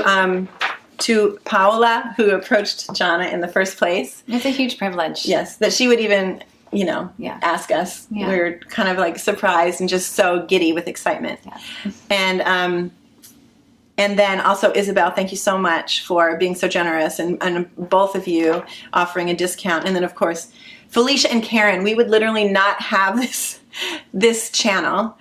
Paola, who approached Jonna in the first place. It's a huge privilege. Yes, that she would even, ask us. Yeah. We were kind of like surprised and just so giddy with excitement. Yeah. And then also Isabell, thank you so much for being so generous and both of you offering a discount. And then of course, Felicia and Karen, we would literally not have this channel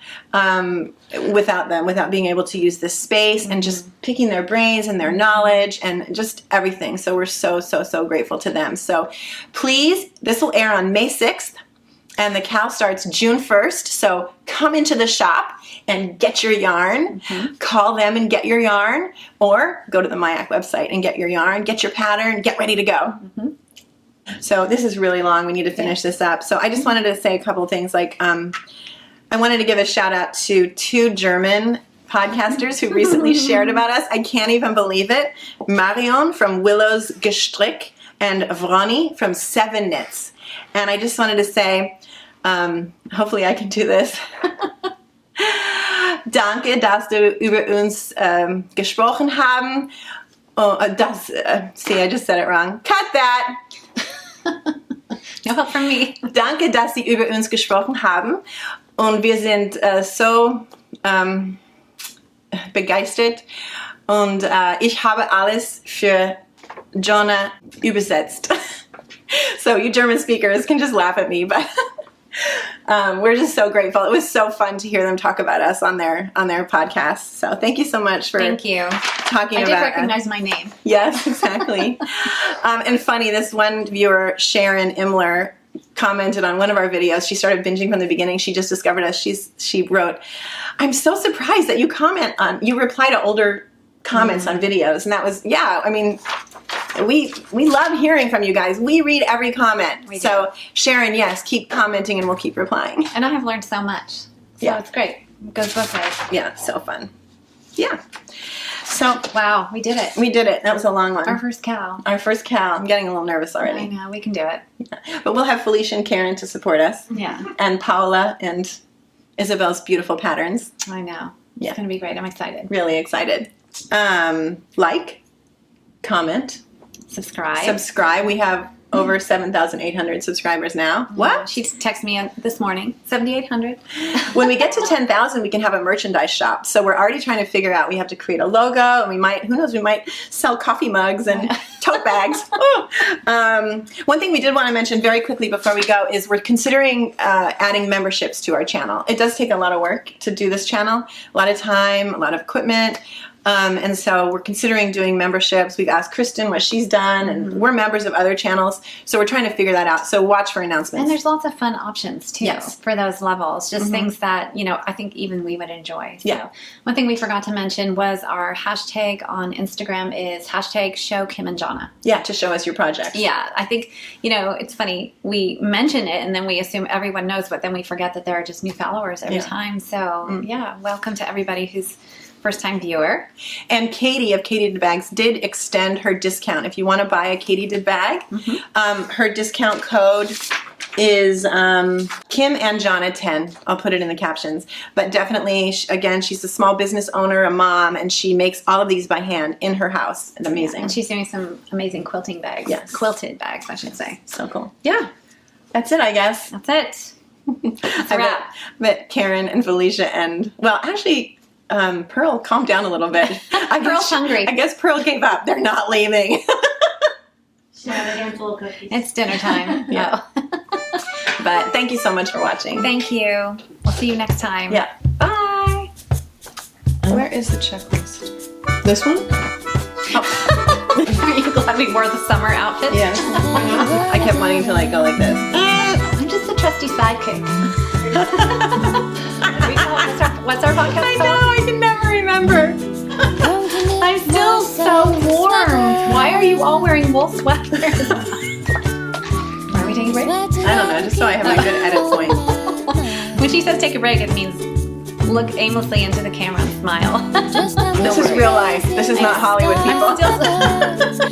without them, without being able to use this space and just picking their brains and their knowledge and just everything. So we're so grateful to them. So please, this will air on May 6th and the Cal starts June 1st. So come into the shop and get your yarn. Call them and get your yarn, or go to the mYak website and get your yarn, get your pattern, get ready to go. So this is really long. We need to finish this up. So I just wanted to say a couple of things. Like, I wanted to give a shout out to 2 German podcasters who recently shared about us. I can't even believe it. Marion from Willow's Gestrick and Vroni from 7 Knits. And I just wanted to say, hopefully I can do this. Danke, dass du über uns gesprochen haben. Oh, see, I just said it wrong. Cut that. No help from me. Danke, dass Sie über uns gesprochen haben. Und wir sind so begeistert. Und ich habe alles für Jonna übersetzt. So you German speakers can just laugh at me, but we're just so grateful. It was so fun to hear them talk about us on their podcast. So thank you so much for talking about I did recognize my name. Yes, exactly. And funny, this one viewer, Sharon Imler, commented on one of our videos. She started binging from the beginning. She just discovered us. She wrote, "I'm so surprised that you reply to older comments on videos." And that was, I mean, we love hearing from you guys. We read every comment. So Sharon, yes, keep commenting and we'll keep replying. And I have learned so much. So it's great. It goes both ways. Yeah, so fun. Yeah. So wow, we did it. We did it. That was a long one. Our first Cal. Our first Cal. I'm getting a little nervous already. I know, we can do it. Yeah. But we'll have Felicia and Karen to support us. Yeah. And Paola and Isabell's beautiful patterns. I know. Yeah. It's going to be great. I'm excited. Really excited. Like, comment, subscribe. We have over 7,800 subscribers now. What? She texted me this morning. 7,800. When we get to 10,000, we can have a merchandise shop. So we're already trying to figure out, we have to create a logo, and we might, who knows, we might sell coffee mugs and tote bags. One thing we did want to mention very quickly before we go is we're considering adding memberships to our channel. It does take a lot of work to do this channel, a lot of time, a lot of equipment. And so we're considering doing memberships. We've asked Kristen what she's done, and we're members of other channels. levels. So we're trying to figure that out. So watch for announcements. And there's lots of fun options too Yes. for those levels. Just things that, you know, I think even we would enjoy. So Yeah. one thing we forgot to mention was our hashtag on Instagram is hashtag show Kim and Jonna. Yeah, to show us your project. Yeah, I think, you know, it's funny. We mention it and then we assume everyone knows, but then we forget that there are just new followers every time. So yeah, welcome to everybody who's first time viewer. And Katie of Katie Did Bags did extend her discount. If you want to buy a Katie Did bag, her discount code is Kim and Jonna 10. I'll put it in the captions. But definitely, again, she's a small business owner, a mom, and she makes all of these by hand in her house. It's amazing. And she's doing some amazing quilting bags. Yes. Quilted bags, I should say. So cool. Yeah. That's it, I guess. That's it. That's a I wrap. bet Karen and Felicia and, well, actually, Pearl, calm down a little bit. Pearl's hungry. I guess Pearl gave up. They're not leaving. She had a handful of cookies. It's dinner time. Yeah. But thank you so much for watching. Thank you. We'll see you next time. Yeah. Bye. Where is the checklist? This one? Are you glad we wore the summer outfit? Yeah. I kept wanting to like go like this. I'm just a trusty sidekick. What's our podcast I called? know, I can never remember. I'm still so warm. Why are you all wearing wool sweaters? Are we taking a break? I don't know, just so I have a good edit point. When she says take a break, it means look aimlessly into the camera and smile. This is real life. This is not Hollywood people. I'm still